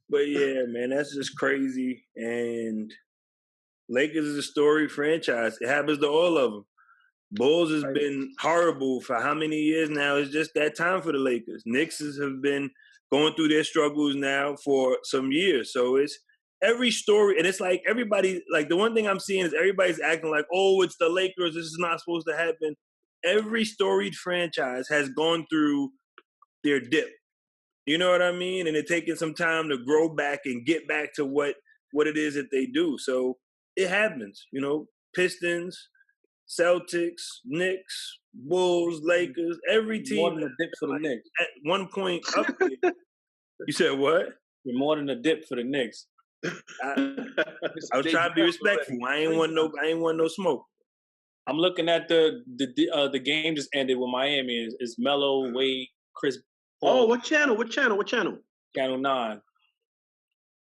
But yeah, man, that's just crazy. And Lakers is a storied franchise. It happens to all of them. Bulls has been horrible for how many years now? It's just that time for the Lakers. Knicks have been going through their struggles now for some years. So it's every story, and it's like everybody, like the one thing I'm seeing is everybody's acting like, oh, it's the Lakers, this is not supposed to happen. Every storied franchise has gone through their dip. You know what I mean? And it's taking some time to grow back and get back to what it is that they do. So it happens, you know, Pistons, Celtics, Knicks, Bulls, Lakers, every team. More than a dip for the Knicks. At one point up there. You said what? You're more than a dip for the Knicks. I was trying to be respectful. I ain't want no smoke. I'm looking at the game just ended with Miami. It's Melo, Wade, Chris Paul. Oh, what channel? Channel 9.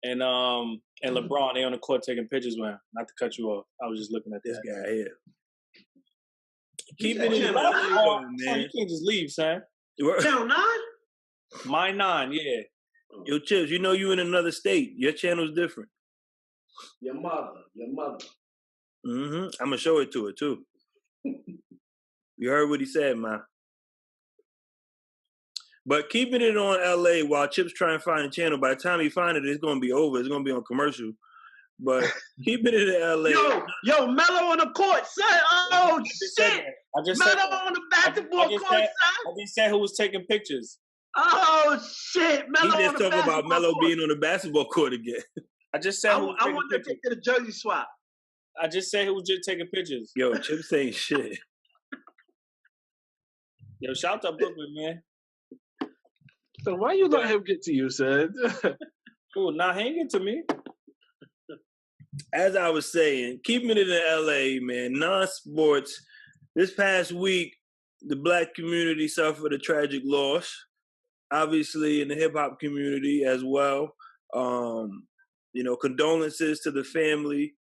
And LeBron, they on the court taking pictures with him. Not to cut you off. I was just looking at This guy here. Keep it in the LA though, man. You can't just leave, son. Channel 9? My 9, yeah. Yo, Chips, you know you in another state. Your channel's different. Your mother. Mm-hmm. I'm gonna show it to her too. You heard what he said, man. But keeping it on LA while Chips try and find a channel. By the time he find it, it's gonna be over. It's gonna be on commercial. But keeping it in LA. Yo, Melo on the court, son. Oh shit! Melo on the basketball court, son. I just said who was taking pictures. Oh shit! Melo He on just the talking about Melo court. being on the basketball court again. I just said I want to take the jersey swap. I just said who was just taking pictures. Yo, Chips ain't shit. Yo, shout out to Brooklyn, man. So why you let him get to you, son? Cool, not hanging to me. As I was saying, keeping it in LA, man, non-sports. This past week, the black community suffered a tragic loss. Obviously, in the hip-hop community as well. Condolences to the family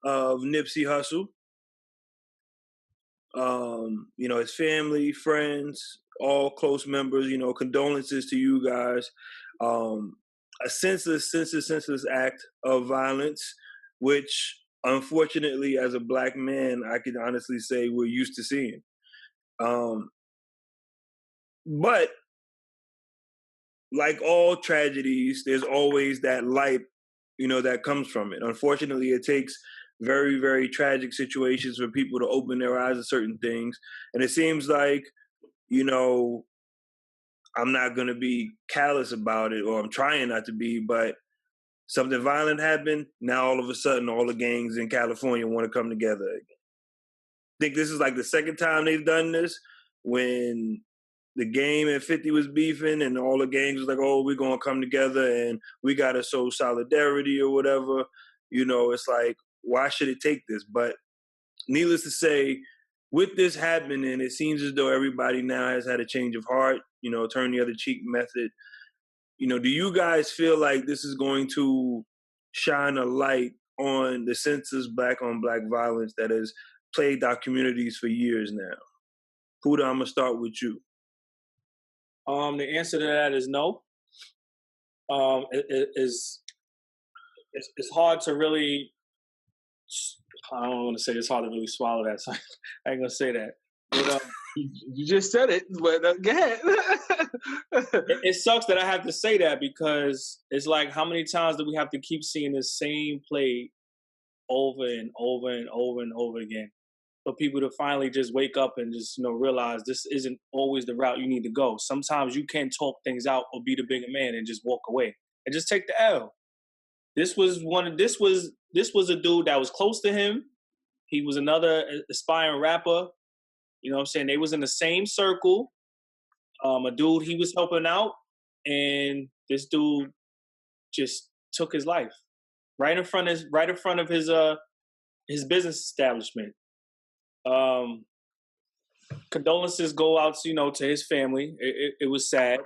of Nipsey Hussle. His family, friends, all close members, condolences to you guys. A senseless act of violence, which unfortunately, as a black man, I can honestly say we're used to seeing. But like all tragedies, there's always that light, that comes from it. Unfortunately, it takes very, very tragic situations for people to open their eyes to certain things. And it seems like, I'm not going to be callous about it, or I'm trying not to be, but something violent happened. Now, all of a sudden, all the gangs in California want to come together again. I think this is like the second time they've done this, when the Game and 50 was beefing and all the gangs was like, oh, we're going to come together and we got to show solidarity or whatever. It's like, why should it take this? But needless to say, with this happening, it seems as though everybody now has had a change of heart, turn the other cheek method. Do you guys feel like this is going to shine a light on the senseless black on black violence that has plagued our communities for years now? Puda, I'm going to start with you. The answer to that is no. It's hard to really, I don't want to say it's hard to really swallow that, so I ain't going to say that. But, you just said it, but go ahead. It sucks that I have to say that, because it's like, how many times do we have to keep seeing the same play over and over and over and over again for people to finally just wake up and just realize this isn't always the route you need to go. Sometimes you can talk things out or be the bigger man and just walk away and just take the L. This was a dude that was close to him. He was another aspiring rapper. You know what I'm saying? They was in the same circle. A dude he was helping out, and this dude just took his life right in front of his business establishment. Condolences go out, to his family. It was sad.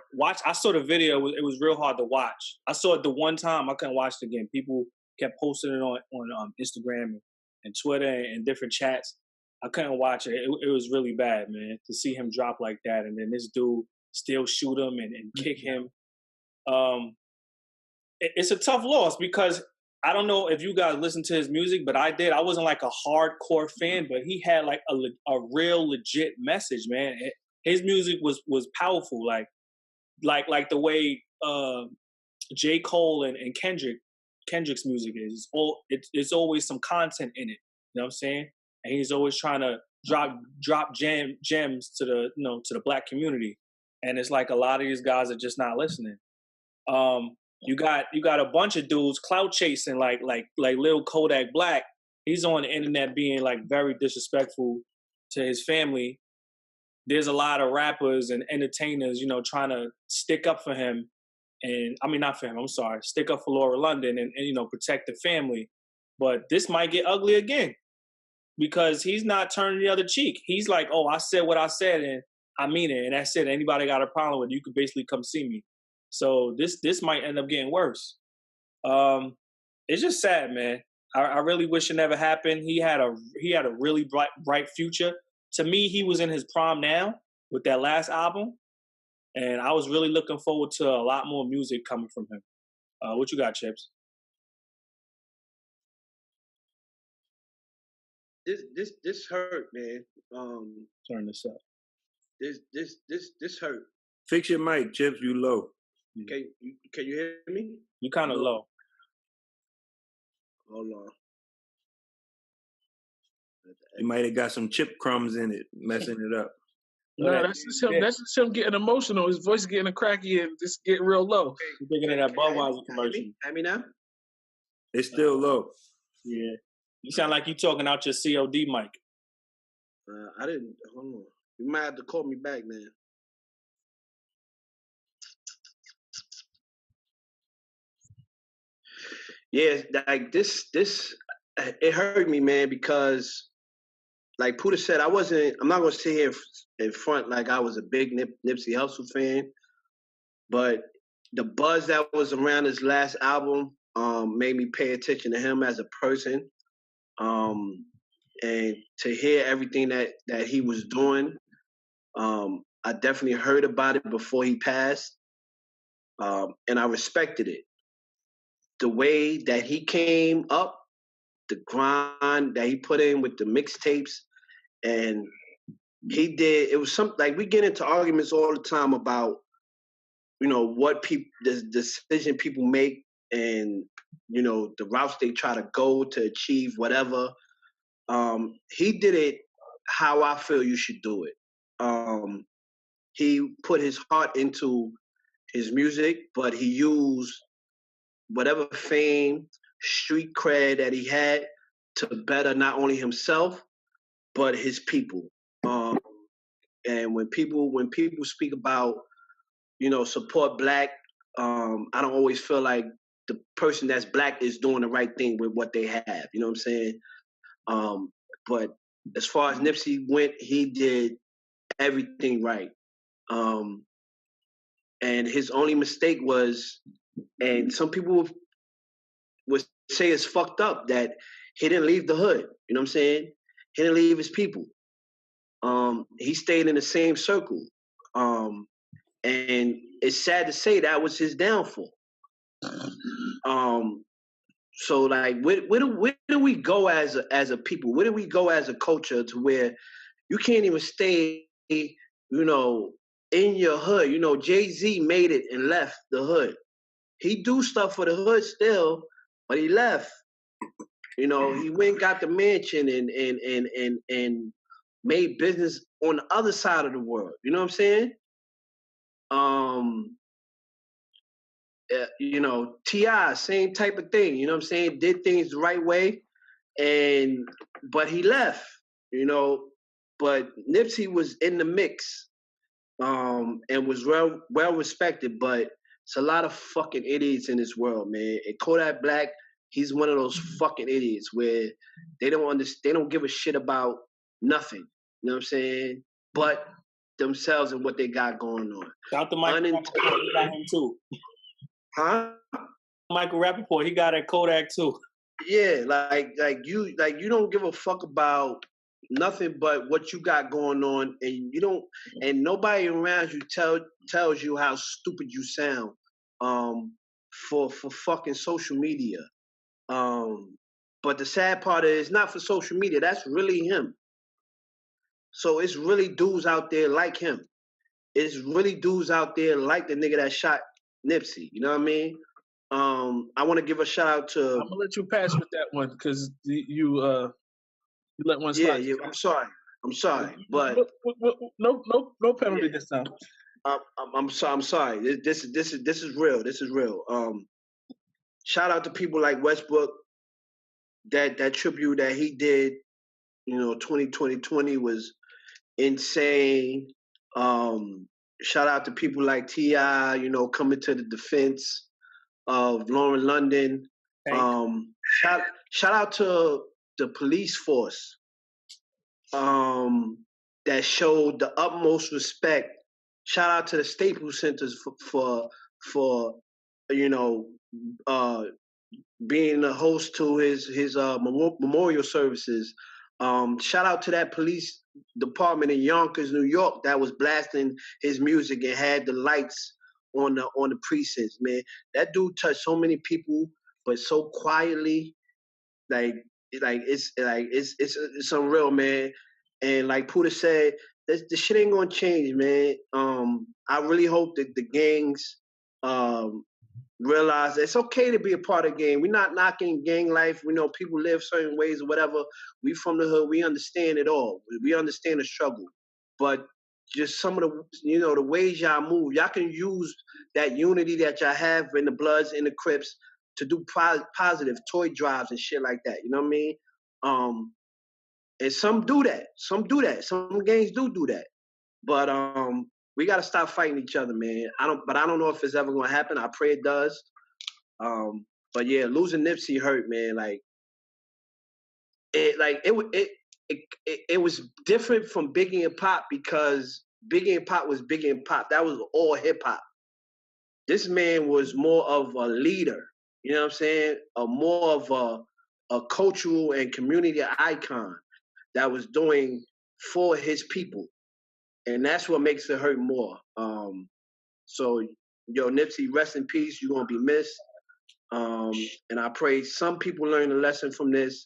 I saw the video. It was real hard to watch. I saw it the one time. I couldn't watch it again. People kept posting it on Instagram and Twitter and different chats. I couldn't watch it. It was really bad, man, to see him drop like that, and then this dude still shoot him and kick him. It's a tough loss, because I don't know if you guys listen to his music, but I did. I wasn't like a hardcore fan, but he had like a real legit message, man. His music was powerful, like the way J. Cole and Kendrick's music is. It's always some content in it. You know what I'm saying? And he's always trying to drop gems to the black community. And it's like a lot of these guys are just not listening. You got a bunch of dudes clout chasing like Lil Kodak Black. He's on the internet being like very disrespectful to his family. There's a lot of rappers and entertainers, trying to stick up for him, and I mean not for him. I'm sorry, stick up for Laura London and protect the family. But this might get ugly again, because he's not turning the other cheek. He's like, oh, I said what I said and I mean it, and that's it. Anybody got a problem with it, you could basically come see me. So this might end up getting worse. It's just sad, man. I really wish it never happened. He had a really bright future to me, he was in his prime now with that last album, and I was really looking forward to a lot more music coming from him. What you got, Chips? This hurt, man. Turn this up. This hurt. Fix your mic, Chips. You low. Can you hear me? You kind of low. Hold on. You might have got some chip crumbs in it, messing it up. No, that's just him. That's just him getting emotional. His voice getting cracky and just getting real low. You're thinking of that Budweiser commercial. Hear me now? It's still low. Yeah. You sound like you talking out your COD mic. I didn't. Hold on. You might have to call me back, man. Yeah, like this, it hurt me, man, because, like Puda said, I'm not gonna sit here in front like I was a big Nipsey Hussle fan, but the buzz that was around his last album made me pay attention to him as a person, and to hear everything that he was doing. I definitely heard about it before he passed, and I respected it. The way that he came up, the grind that he put in with the mixtapes, and he did. It was something like we get into arguments all the time about, what the decision people make, and the routes they try to go to achieve whatever. He did it how I feel you should do it. He put his heart into his music, but he used whatever fame, street cred that he had to better not only himself, but his people. And when people speak about, support Black, I don't always feel like the person that's Black is doing the right thing with what they have. You know what I'm saying? But as far as Nipsey went, he did everything right. And his only mistake was, and some people would say it's fucked up, that he didn't leave the hood. You know what I'm saying? He didn't leave his people. He stayed in the same circle. And it's sad to say that was his downfall. So like, where do we go as a people? Where do we go as a culture to where you can't even stay, in your hood? Jay-Z made it and left the hood. He do stuff for the hood still, but he left. He went and got the mansion and made business on the other side of the world. You know what I'm saying? T.I., same type of thing. You know what I'm saying? Did things the right way, but he left. But Nipsey was in the mix, and was well respected. But it's a lot of fucking idiots in this world, man. And Kodak Black, he's one of those fucking idiots where they don't understand. They don't give a shit about nothing. You know what I'm saying? But themselves and what they got going on. Shout to Michael Rappaport, he got him too. Huh? Michael Rappaport, he got at Kodak too. Yeah, like you don't give a fuck about nothing but what you got going on, and you don't, and nobody around you tells you how stupid you sound for fucking social media. But the sad part is, not for social media, that's really him. So it's really dudes out there like him. It's really dudes out there like the nigga that shot Nipsey. You know what I mean? I want to give a shout out to. I'm gonna let you pass with that one because you let one slide. Yeah. I'm sorry, but no penalty this time. I'm sorry. This is real. This is real. Shout out to people like Westbrook. That tribute that he did, 2020 was insane. Shout out to people like T.I., coming to the defense of Lauren London. Shout out to the police force that showed the utmost respect. Shout out to the Staples Centers for being a host to his memorial services. Shout out to that police department in Yonkers, New York, that was blasting his music and had the lights on the precincts, man. That dude touched so many people, but so quietly, it's unreal, man. And like Puda said, this shit ain't gonna change, man. I really hope that the gangs realize it's okay to be a part of the gang. We're not knocking gang life. We know people live certain ways or whatever. We from the hood. We understand it all. We understand the struggle. But just some of the ways y'all move, y'all can use that unity that y'all have in the Bloods, in the Crips, to do positive toy drives and shit like that. You know what I mean? And some do that. Some gangs do that. But we gotta stop fighting each other, man. I don't know if it's ever gonna happen. I pray it does. But yeah, losing Nipsey hurt, man. It was different from Biggie and Pop because Biggie and Pop was Biggie and Pop. That was all hip hop. This man was more of a leader. You know what I'm saying? More of a cultural and community icon that was doing for his people. And that's what makes it hurt more. So, Nipsey, rest in peace. You're going to be missed. And I pray some people learn a lesson from this.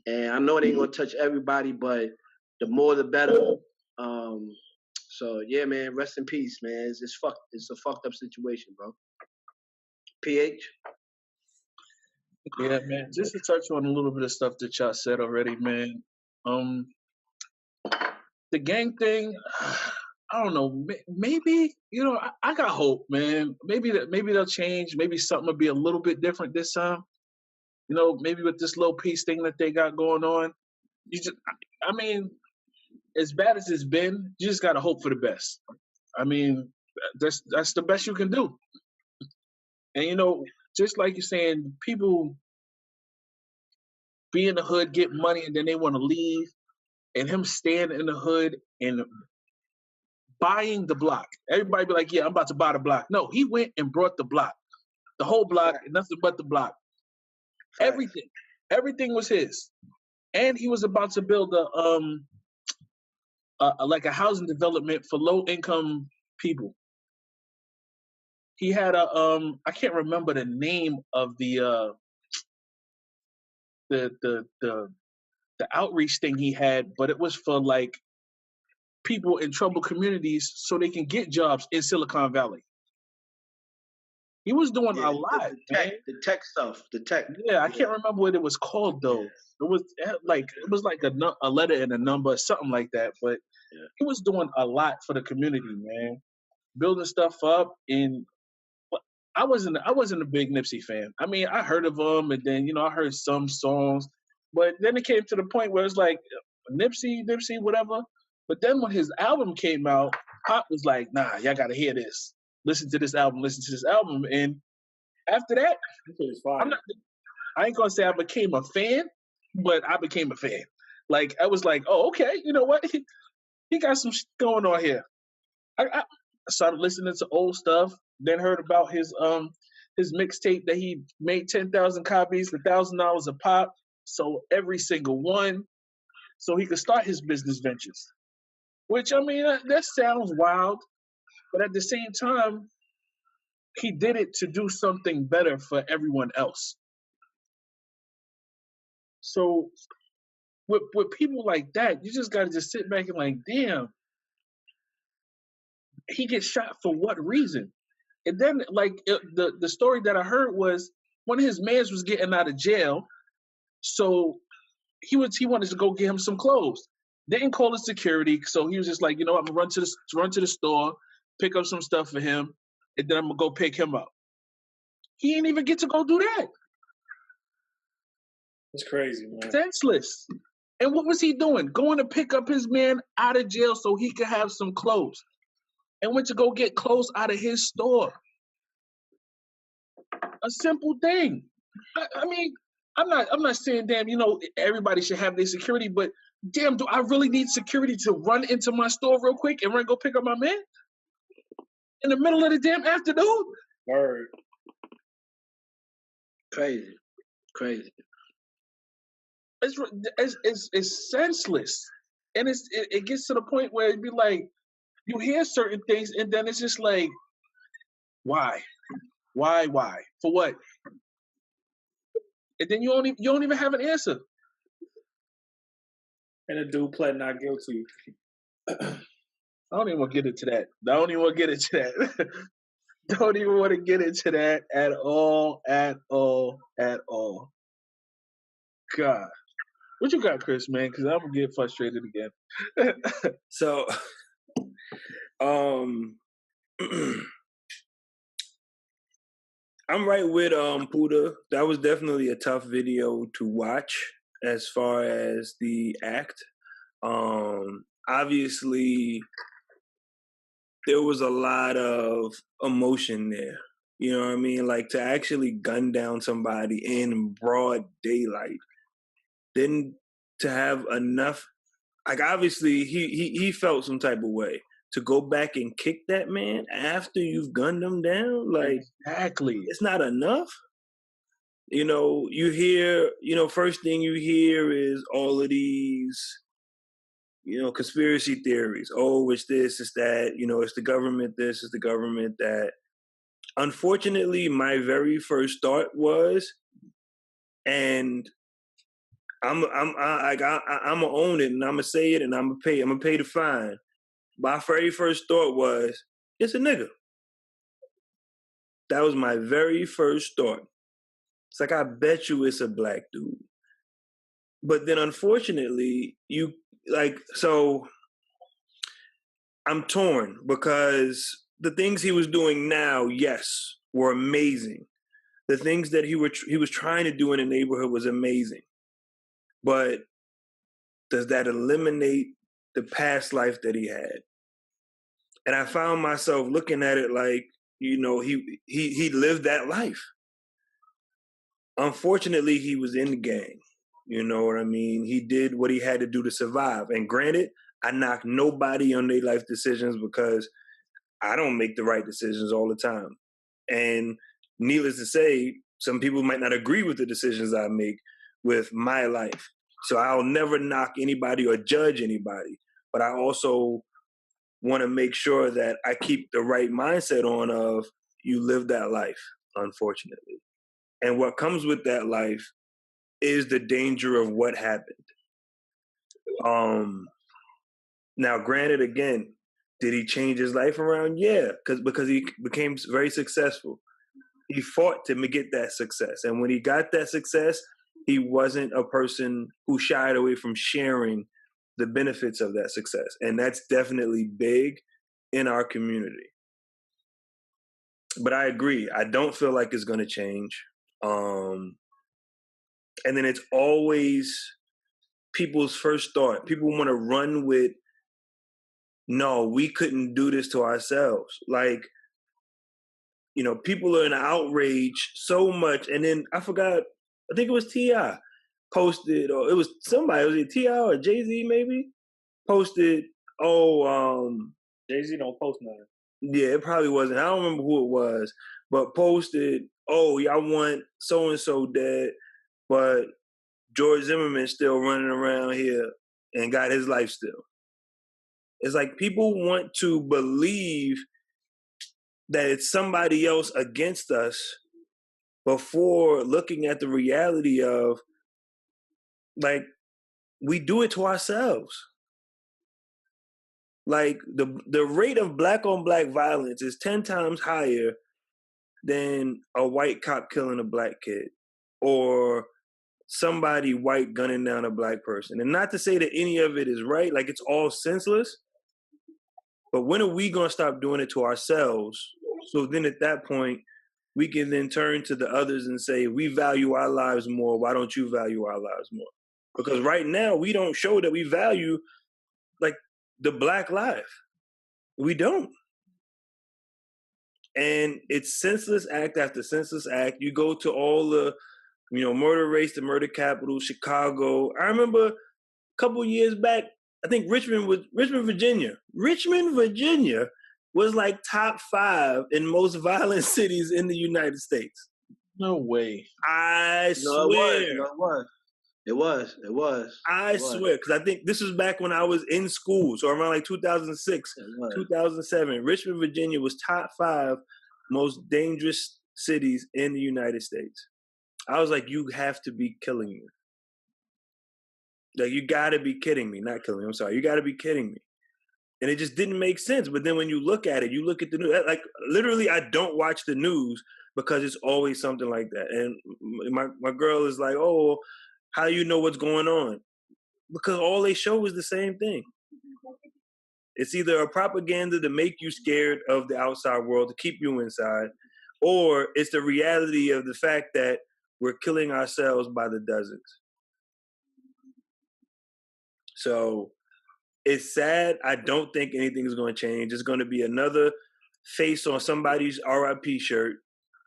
And I know it ain't going to touch everybody, but the more the better. So, yeah, man, rest in peace, man. It's a fucked up situation, bro. PH? Yeah, man. Just to touch on a little bit of stuff that y'all said already, man. The gang thing, I don't know. Maybe I got hope, man. Maybe they'll change. Maybe something will be a little bit different this time. Maybe with this little peace thing that they got going on. As bad as it's been, you just gotta hope for the best. That's the best you can do. And just like you're saying, people be in the hood, get money, and then they want to leave. And him staying in the hood and buying the block. Everybody be like, yeah, I'm about to buy the block. No, he went and brought the block. The whole block, and nothing but the block. Everything. Everything was his. And he was about to build a housing development for low income people. He had I can't remember the name of the outreach thing he had, but it was for people in troubled communities so they can get jobs in Silicon Valley. He was doing a lot, man. The tech stuff. Yeah, I can't remember what it was called though. It was like a letter and a number, something like that. But he was doing a lot for the community, man. Building stuff up. And I wasn't a big Nipsey fan. I heard of him, and then I heard some songs, but then it came to the point where it's like Nipsey, whatever. But then when his album came out, Pop was like, "Nah, y'all gotta hear this. Listen to this album. And after that, I ain't gonna say I became a fan, but I became a fan. I was like, oh, okay, you know what? He got some shit going on here. I started listening to old stuff, then heard about his mixtape that he made 10,000 copies, $1,000 a pop, sold every single one, so he could start his business ventures. Which, that sounds wild, but at the same time, he did it to do something better for everyone else. So with people like that, you just got to just sit back and damn, he gets shot for what reason? And then the story that I heard was one of his mans was getting out of jail, so he wanted to go get him some clothes. Didn't call his security, so he was just like, I'm gonna run to the store, pick up some stuff for him, and then I'm gonna go pick him up. He didn't even get to go do that. It's crazy, man. Senseless. And what was he doing? Going to pick up his man out of jail so he could have some clothes. And went to go get clothes out of his store. A simple thing. I'm not saying, damn, everybody should have their security, but damn, do I really need security to run into my store real quick and run go pick up my man? In the middle of the damn afternoon? Word. Crazy. It's senseless. And it gets to the point where it'd be like, you hear certain things, and then it's just like, why? For what? And then you don't even have an answer. And a dude pled not guilty. I don't even want to get into that. Don't even want to get into that. Don't even want to get into that at all. God. What you got, Chris, man? Because I'm going to get frustrated again. So, I'm right with Puda. That was definitely a tough video to watch as far as the act. Obviously, there was a lot of emotion there. You know what I mean? Like, to actually gun down somebody in broad daylight, then to have enough, like, obviously he felt some type of way. To go back and kick that man after you've gunned him down, like, exactly, it's not enough. You know, you hear, first thing you hear is all of these, conspiracy theories. Oh, it's this, it's that, it's the government this, it's the government that. Unfortunately, my very first thought was, and I'm gonna own it, and I'm gonna say it, and I'm gonna pay the fine. My very first thought was, it's a nigga. That was my very first thought. It's like, I bet you it's a black dude. But then unfortunately, so I'm torn because the things he was doing now, yes, were amazing. The things that he was trying to do in the neighborhood was amazing. But does that eliminate the past life that he had? And I found myself looking at it like, he lived that life. Unfortunately, he was in the gang. You know what I mean? He did what he had to do to survive. And granted, I knock nobody on their life decisions because I don't make the right decisions all the time. And needless to say, some people might not agree with the decisions I make with my life. So I'll never knock anybody or judge anybody. But I also want to make sure that I keep the right mindset on of, you live that life, unfortunately. And what comes with that life is the danger of what happened. Now, granted, again, did he change his life around? Yeah, because he became very successful. He fought to get that success. And when he got that success, he wasn't a person who shied away from sharing the benefits of that success. And that's definitely big in our community. But I agree. I don't feel like it's going to change. And then it's always people's first thought. People want to run with, no, we couldn't do this to ourselves. Like, people are in outrage so much. And then I forgot, I think it was T.I. posted, or it was somebody, was it T.I. or Jay-Z maybe? Posted, Jay-Z don't post nothing. Yeah, it probably wasn't. I don't remember who it was, but posted, y'all want so-and-so dead, but George Zimmerman's still running around here and got his life still. It's like people want to believe that it's somebody else against us before looking at the reality of, like, we do it to ourselves. Like, the rate of black on black violence is 10 times higher than a white cop killing a black kid or somebody white gunning down a black person. And not to say that any of it is right, like, it's all senseless, but when are we going to stop doing it to ourselves? So then at that point, we can then turn to the others and say, we value our lives more. Why don't you value our lives more? Because right now, we don't show that we value, like, the black life. We don't. And it's senseless act after senseless act. You go to all the, murder race, the murder capital, Chicago. I remember a couple years back, I think Richmond, Virginia. Richmond, Virginia was like top 5 in most violent cities in the United States. No way. I swear. No, it was. It was. I swear, because I think this was back when I was in school, so around like 2006, 2007. Richmond, Virginia was top 5 most dangerous cities in the United States. I was like, you have to be killing me. Like, you got to be kidding me. Not killing me, I'm sorry. You got to be kidding me. And it just didn't make sense. But then when you look at it, you look at the news. Like, literally, I don't watch the news because it's always something like that. And my girl is like, oh, how do you know what's going on? Because all they show is the same thing. It's either a propaganda to make you scared of the outside world, to keep you inside, or it's the reality of the fact that we're killing ourselves by the dozens. So it's sad. I don't think anything is going to change. It's going to be another face on somebody's RIP shirt.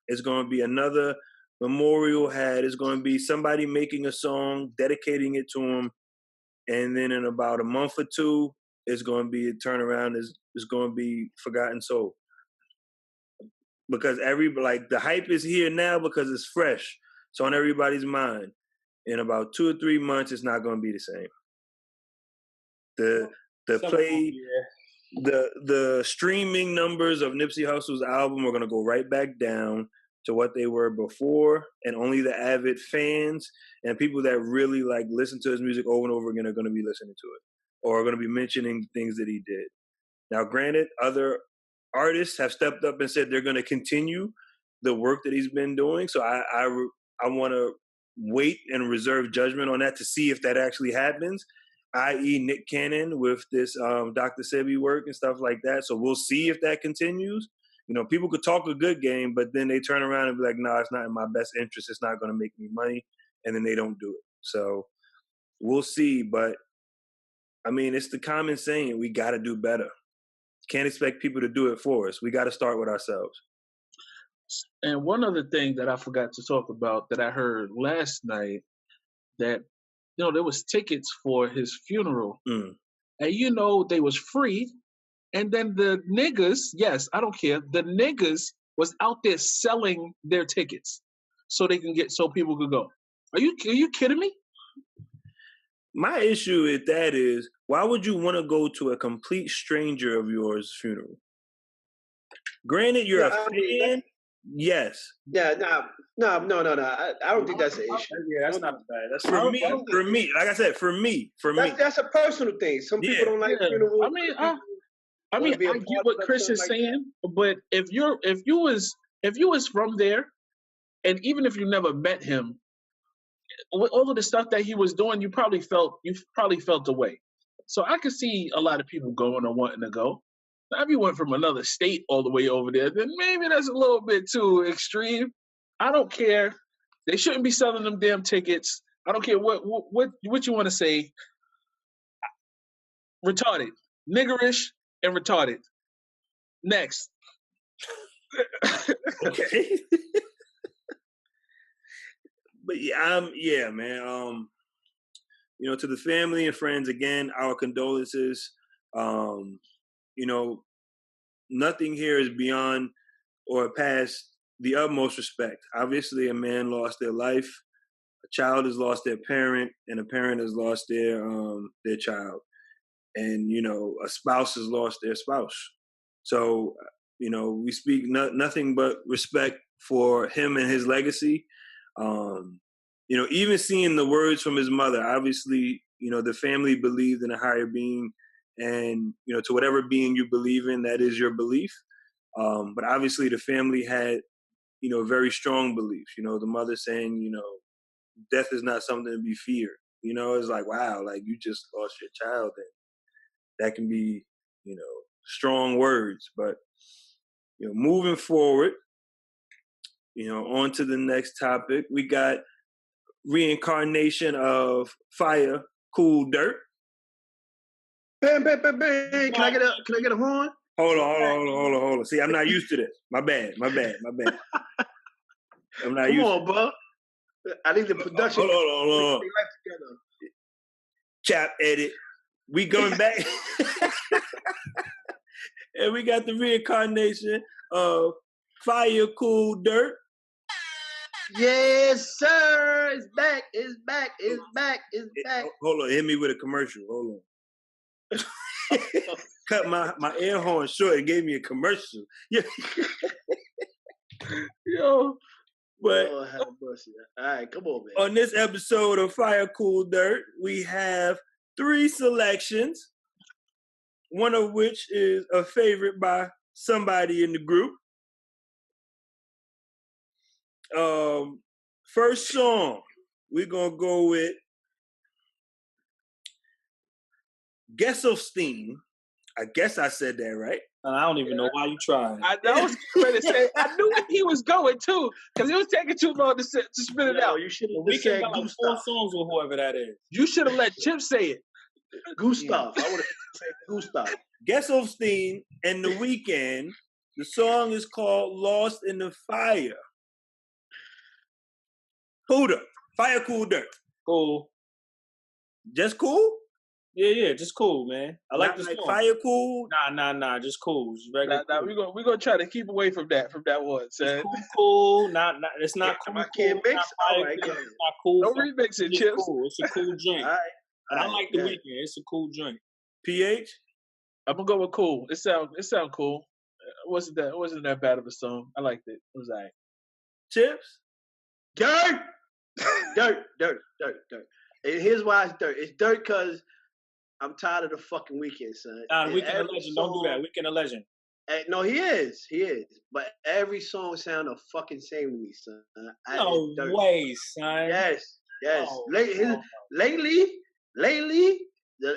It's going to be another memorial hat. It's going to be somebody making a song, dedicating it to him. And then in about a month or two, it's going to be a turnaround. It's going to be forgotten soul. Because the hype is here now because it's fresh. It's on everybody's mind. In about 2 or 3 months, it's not going to be the same. The streaming numbers of Nipsey Hussle's album are going to go right back down to what they were before, and only the avid fans and people that really like listen to his music over and over again are going to be listening to it, or are going to be mentioning things that he did. Now, granted, other artists have stepped up and said they're going to continue the work that he's been doing. So I want to wait and reserve judgment on that to see if that actually happens, i.e. Nick Cannon with this Dr. Sebi work and stuff like that. So we'll see if that continues. You know, people could talk a good game, but then they turn around and be like, no, it's not in my best interest. It's not going to make me money. And then they don't do it. So we'll see. But, I mean, it's the common saying, we got to do better. Can't expect people to do it for us. We got to start with ourselves. And one other thing that I forgot to talk about that I heard last night, that, you know, there was tickets for his funeral. And, you know, they was free. And then the niggas, yes, I don't care, the niggas was out there selling their tickets so people could go. Are you kidding me? My issue with that is, why would you want to go to a complete stranger of yours' funeral? Granted, you're a fan. Yes. Yeah, no. I don't think that's an issue. Yeah, that's not bad. That's for me. Like I said, for me. That's a personal thing. Some people don't like funerals. I mean, I get what Chris is saying, but if you was from there, and even if you never met him, with all of the stuff that he was doing, you probably felt the way. So I could see a lot of people going or wanting to go. Now, if you went from another state all the way over there, then maybe that's a little bit too extreme. I don't care. They shouldn't be selling them damn tickets. I don't care what you want to say. Retarded, niggerish, and retarded. Next. Okay. But yeah, man. You know, to the family and friends, again, our condolences. You know, nothing here is beyond or past the utmost respect. Obviously, a man lost their life, a child has lost their parent, and a parent has lost their child. And, you know, a spouse has lost their spouse. So, you know, we speak nothing but respect for him and his legacy. You know, even seeing the words from his mother, obviously, you know, the family believed in a higher being, and, you know, to whatever being you believe in, that is your belief. But obviously the family had, you know, very strong beliefs. You know, the mother saying, you know, death is not something to be feared. You know, it's like, wow, like you just lost your child. And that can be, you know, strong words. But, you know, moving forward, you know, on to the next topic. We got reincarnation of Fire Cool Dirt. Bam, bam, bam, bam. Can I get a horn? Hold on. See, I'm not used to this. My bad. I'm not used to it. Come on, bro. I think the production. Hold on. Chap edit. We going back. And we got the reincarnation of Fire Cool Dirt. Yes, sir. It's back. It's back. It's back. It's back. Hold on. Hit me with a commercial. Hold on. Cut my air horn short and gave me a commercial. Yeah. Yo. But oh, have mercy. All right, come on, man. On this episode of Fire Cool Dirt, we have 3 selections, one of which is a favorite by somebody in the group. First song, we're going to go with Gesselstein. I guess I said that right. I don't even know why you tried. I was ready to say. I knew where he was going too, because it was taking too long to spit it out. You should have We said can got like 4 songs with whoever that is. You should have let Chip say it. Gustav. I would have said Gustav. Gesselstein and The Weeknd. The song is called Lost in the Fire. Huda, Fire Cool Dirt. Cool. Just cool? Yeah, just cool, man. I like this like song. Fire Cool? Nah, just cool. Just regular cool. We're gonna try to keep away from that one, son. Cool. Not it's not cool. I can't mix. All right, it's not cool. Don't remix it, Chips. Cool. It's a cool drink. All right. I like The Weeknd. It's a cool drink. PH? I'm gonna go with cool. It sound cool. It wasn't that bad of a song. I liked it. It was alright. Chips? Dirt. And here's why it's dirt. It's dirt because I'm tired of the fucking Weeknd, son. Weeknd a legend. Don't do that. Weeknd a legend. No, he is. But every song sound the fucking same to me, son. No way, son. Yes. Oh, Lately,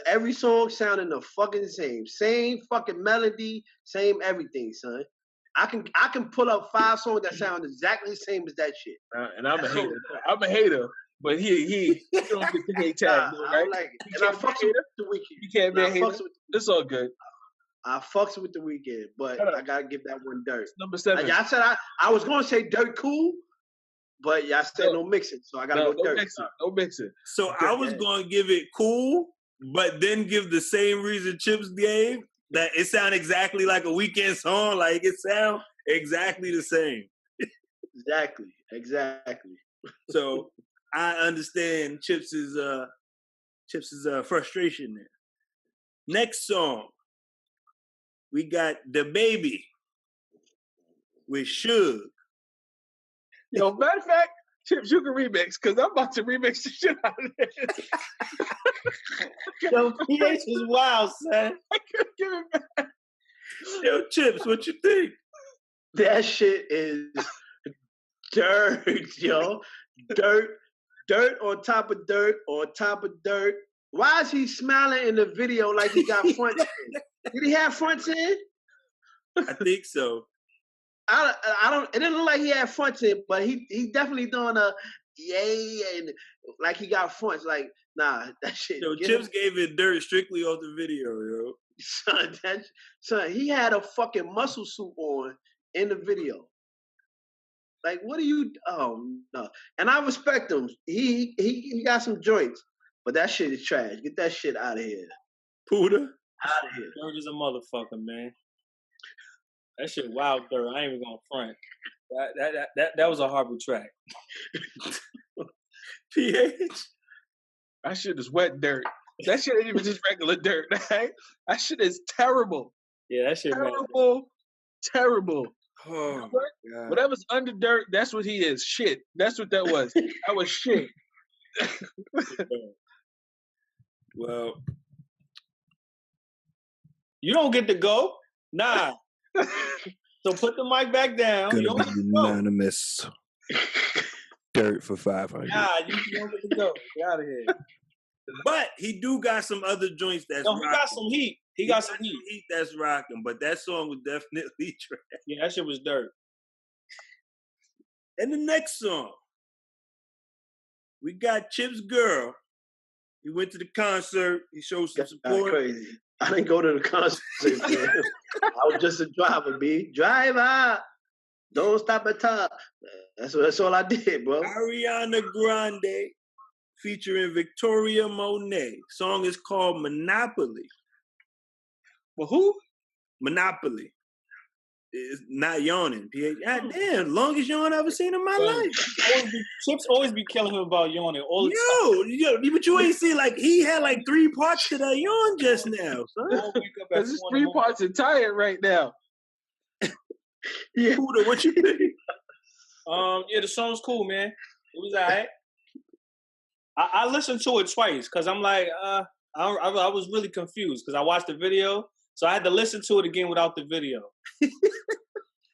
every song sounding the fucking same. Same fucking melody, same everything, son. I can pull up 5 songs that sound exactly the same as that shit. And I'm a hater. I'm a hater. But he don't get the hate tag, right? I like it. And I fucks with The Weeknd. You can't be a hater. It's all good. I fucks with The Weeknd, but I gotta give that one dirt. Number 7. Y'all said I was gonna say dirt cool, but y'all said no mixing, so I gotta go dirt. No mixing. So I was gonna give it cool, but then give the same reason Chips gave, that it sound exactly like a Weeknd song. Like it sound exactly the same. Exactly. So I understand Chips's frustration there. Next song, we got The Baby with Suge. Yo, matter of fact, Chips, you can remix, because I'm about to remix the shit out of this. Yo, PH is wild, son. I can't give it back. Yo, Chips, what you think? That shit is dirt, yo. Dirt on top of dirt on top of dirt. Why is he smiling in the video like he got fronts in? Did he have fronts in? I think so. I don't. It didn't look like he had fronts in, but he definitely doing a yay and like he got fronts. Like nah, that shit. Yo, Chips gave it dirt strictly off the video, yo. Son, he had a fucking muscle suit on in the video. Like, what are you? Oh no! And I respect him. He got some joints, but that shit is trash. Get that shit out of here. Puda? Out of here. Dirt is a motherfucker, man. That shit wild dirt. I ain't even gonna front. That was a horrible track. PH? That shit is wet dirt. That shit ain't even just regular dirt. Right? That shit is terrible. Yeah, that shit terrible. Oh, God. Whatever's under dirt, that's what he is. Shit. That's what that was. That was shit. Well, you don't get to go. Nah. So put the mic back down. You don't get to go. Anonymous. Dirt for 500. Nah, you don't get to go. Get out of here. But he do got some other joints that's No, he got some heat. He got some heat that's rocking, but that song was definitely trash. Yeah, that shit was dirt. And the next song, we got Chip's girl. He went to the concert. He showed some support. Crazy. I didn't go to the concert, man. I was just a driver, B. Driver. Don't stop at top. That's all I did, bro. Ariana Grande featuring Victoria Monet. Song is called Monopoly. Well, who? Monopoly. is not yawning. PH, God damn, longest yawn I ever seen in my life. Chips always be killing him about yawning all the time. But you ain't see like he had like 3 parts to that yawn just now, son. Because it's 3 parts are tired right now. Yeah, Huda, what you think? Yeah, the song's cool, man. It was alright. I listened to it twice because I'm like, I was really confused because I watched the video, so I had to listen to it again without the video.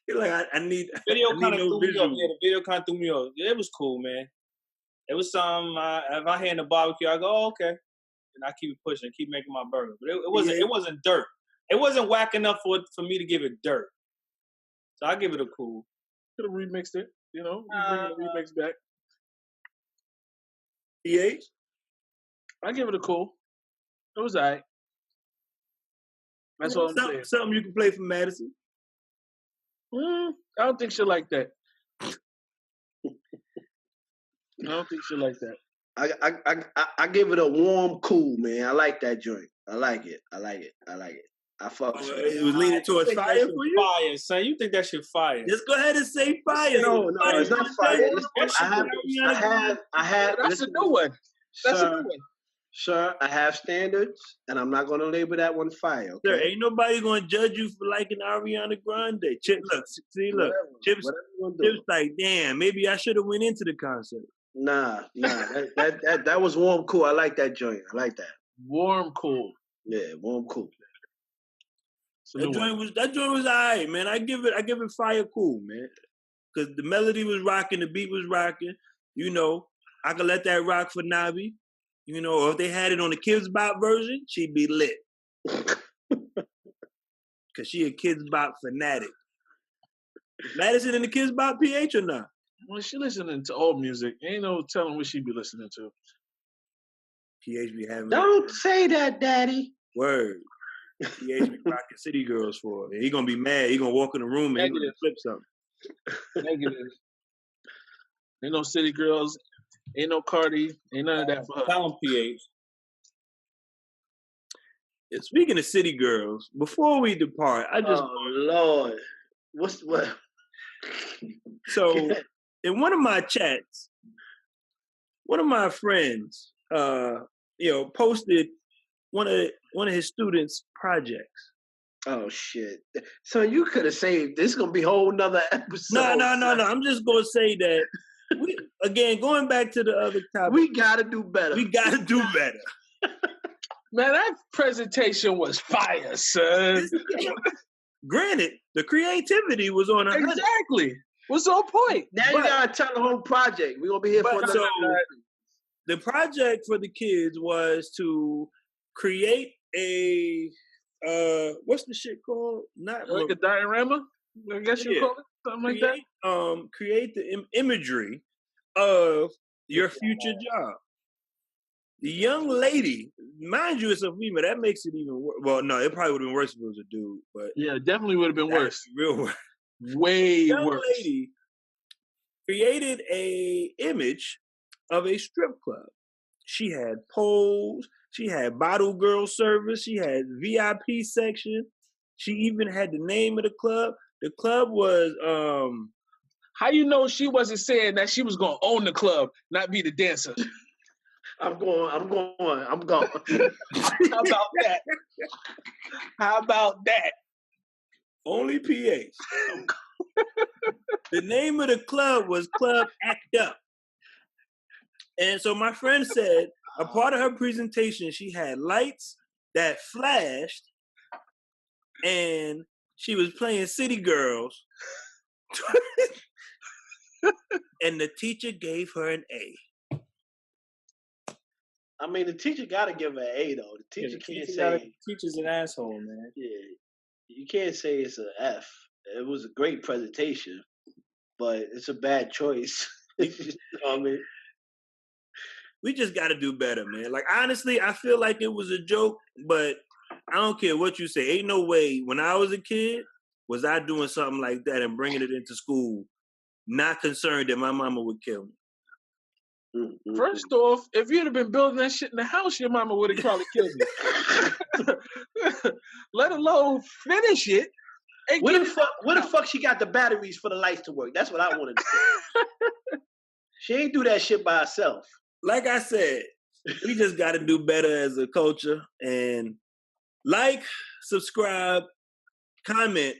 You're like, I need video kind of no threw me off. visual. Yeah, the video kind of threw me off. Yeah, it was cool, man. It was some. If I hear the barbecue, I go, oh, okay, and I keep it pushing, keep making my burger. But it wasn't. It wasn't dirt. It wasn't whack enough for me to give it dirt. So I give it a cool. Could have remixed it, you know. Bring the remix back. PH? I give it a cool. It was alright. That's all I'm saying. Something you can play for Madison. I don't think she'll like that. I don't think she'll like that. I give it a warm cool, man. I like that joint. I like it. I fuck with it. It was leaning towards fire for you? Fire, son. You think that shit fire? Just go ahead and say fire. No, it's not fire. I have. That's a new one. That's a new one. Sir, I have standards, and I'm not going to label that one fire. Okay? Sir, ain't nobody going to judge you for liking Ariana Grande. Chip, look. Chip's like, damn, maybe I should have went into the concert. Nah. That was warm cool. I like that joint. I like that. Warm cool. Yeah, warm cool. That joint was alright, man. I give it fire cool, man. Cause the melody was rocking, the beat was rocking. You know, I could let that rock for Nabi. You know, or if they had it on the Kids Bop version, she'd be lit. Cause she a Kids Bop fanatic. Madison in the Kids Bop PH or not? Well, she listening to old music. Ain't no telling what she be listening to. PH be having. Don't say that, Daddy. Word. PH be rocking City Girls for her. He gonna be mad. He gonna walk in the room and he gonna flip something. Negative. Ain't no City Girls. Ain't no Cardi. Ain't none of that for her. Down PH. Speaking of City Girls, before we depart, I just Lord, what? So in one of my chats, one of my friends, posted one of his students' projects. Oh shit! So you could have saved. This is gonna be a whole nother episode. No. I'm just gonna say that. Going back to the other topic. We gotta do better. Man, that presentation was fire, son. Granted, the creativity was on 100. Exactly. What's on point? Now you gotta tell the whole project. We're gonna be here for another. So the project for the kids was to create a what's the shit called? Not like a diorama, I guess you call it something like that. Create the imagery of your future job. The young lady, mind you, it's a female. That makes it even worse. Well, no, it probably would have been worse if it was a dude. But yeah, definitely would have been worse. Real worse. Way young worse. Lady created a image of a strip club. She had poles. She had bottle girl service. She had VIP section. She even had the name of the club. The club was How you know she wasn't saying that she was gonna own the club, not be the dancer? I'm going. How about that? How about that? Only PH. The name of the club was Club Act Up. And so my friend said, a part of her presentation, she had lights that flashed and she was playing City Girls. And the teacher gave her an A. I mean, the teacher got to give her an A, though. The teacher can't say... Teacher's an asshole, man. Yeah. You can't say it's an F. It was a great presentation, but it's a bad choice. You know what I mean? We just got to do better, man. Like, honestly, I feel like it was a joke, but I don't care what you say. Ain't no way, when I was a kid, was I doing something like that and bringing it into school, not concerned that my mama would kill me. First off, if you'd have been building that shit in the house, your mama would have probably killed you. Let alone finish it. Where the fuck she got the batteries for the lights to work? That's what I wanted to say. She ain't do that shit by herself. Like I said, we just got to do better as a culture. And like, subscribe, comment.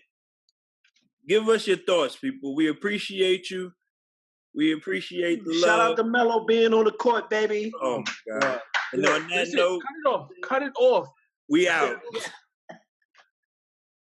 Give us your thoughts, people. We appreciate you. We appreciate the love. Shout out to Melo being on the court, baby. Oh, my God. And on that note, Cut it off. We out.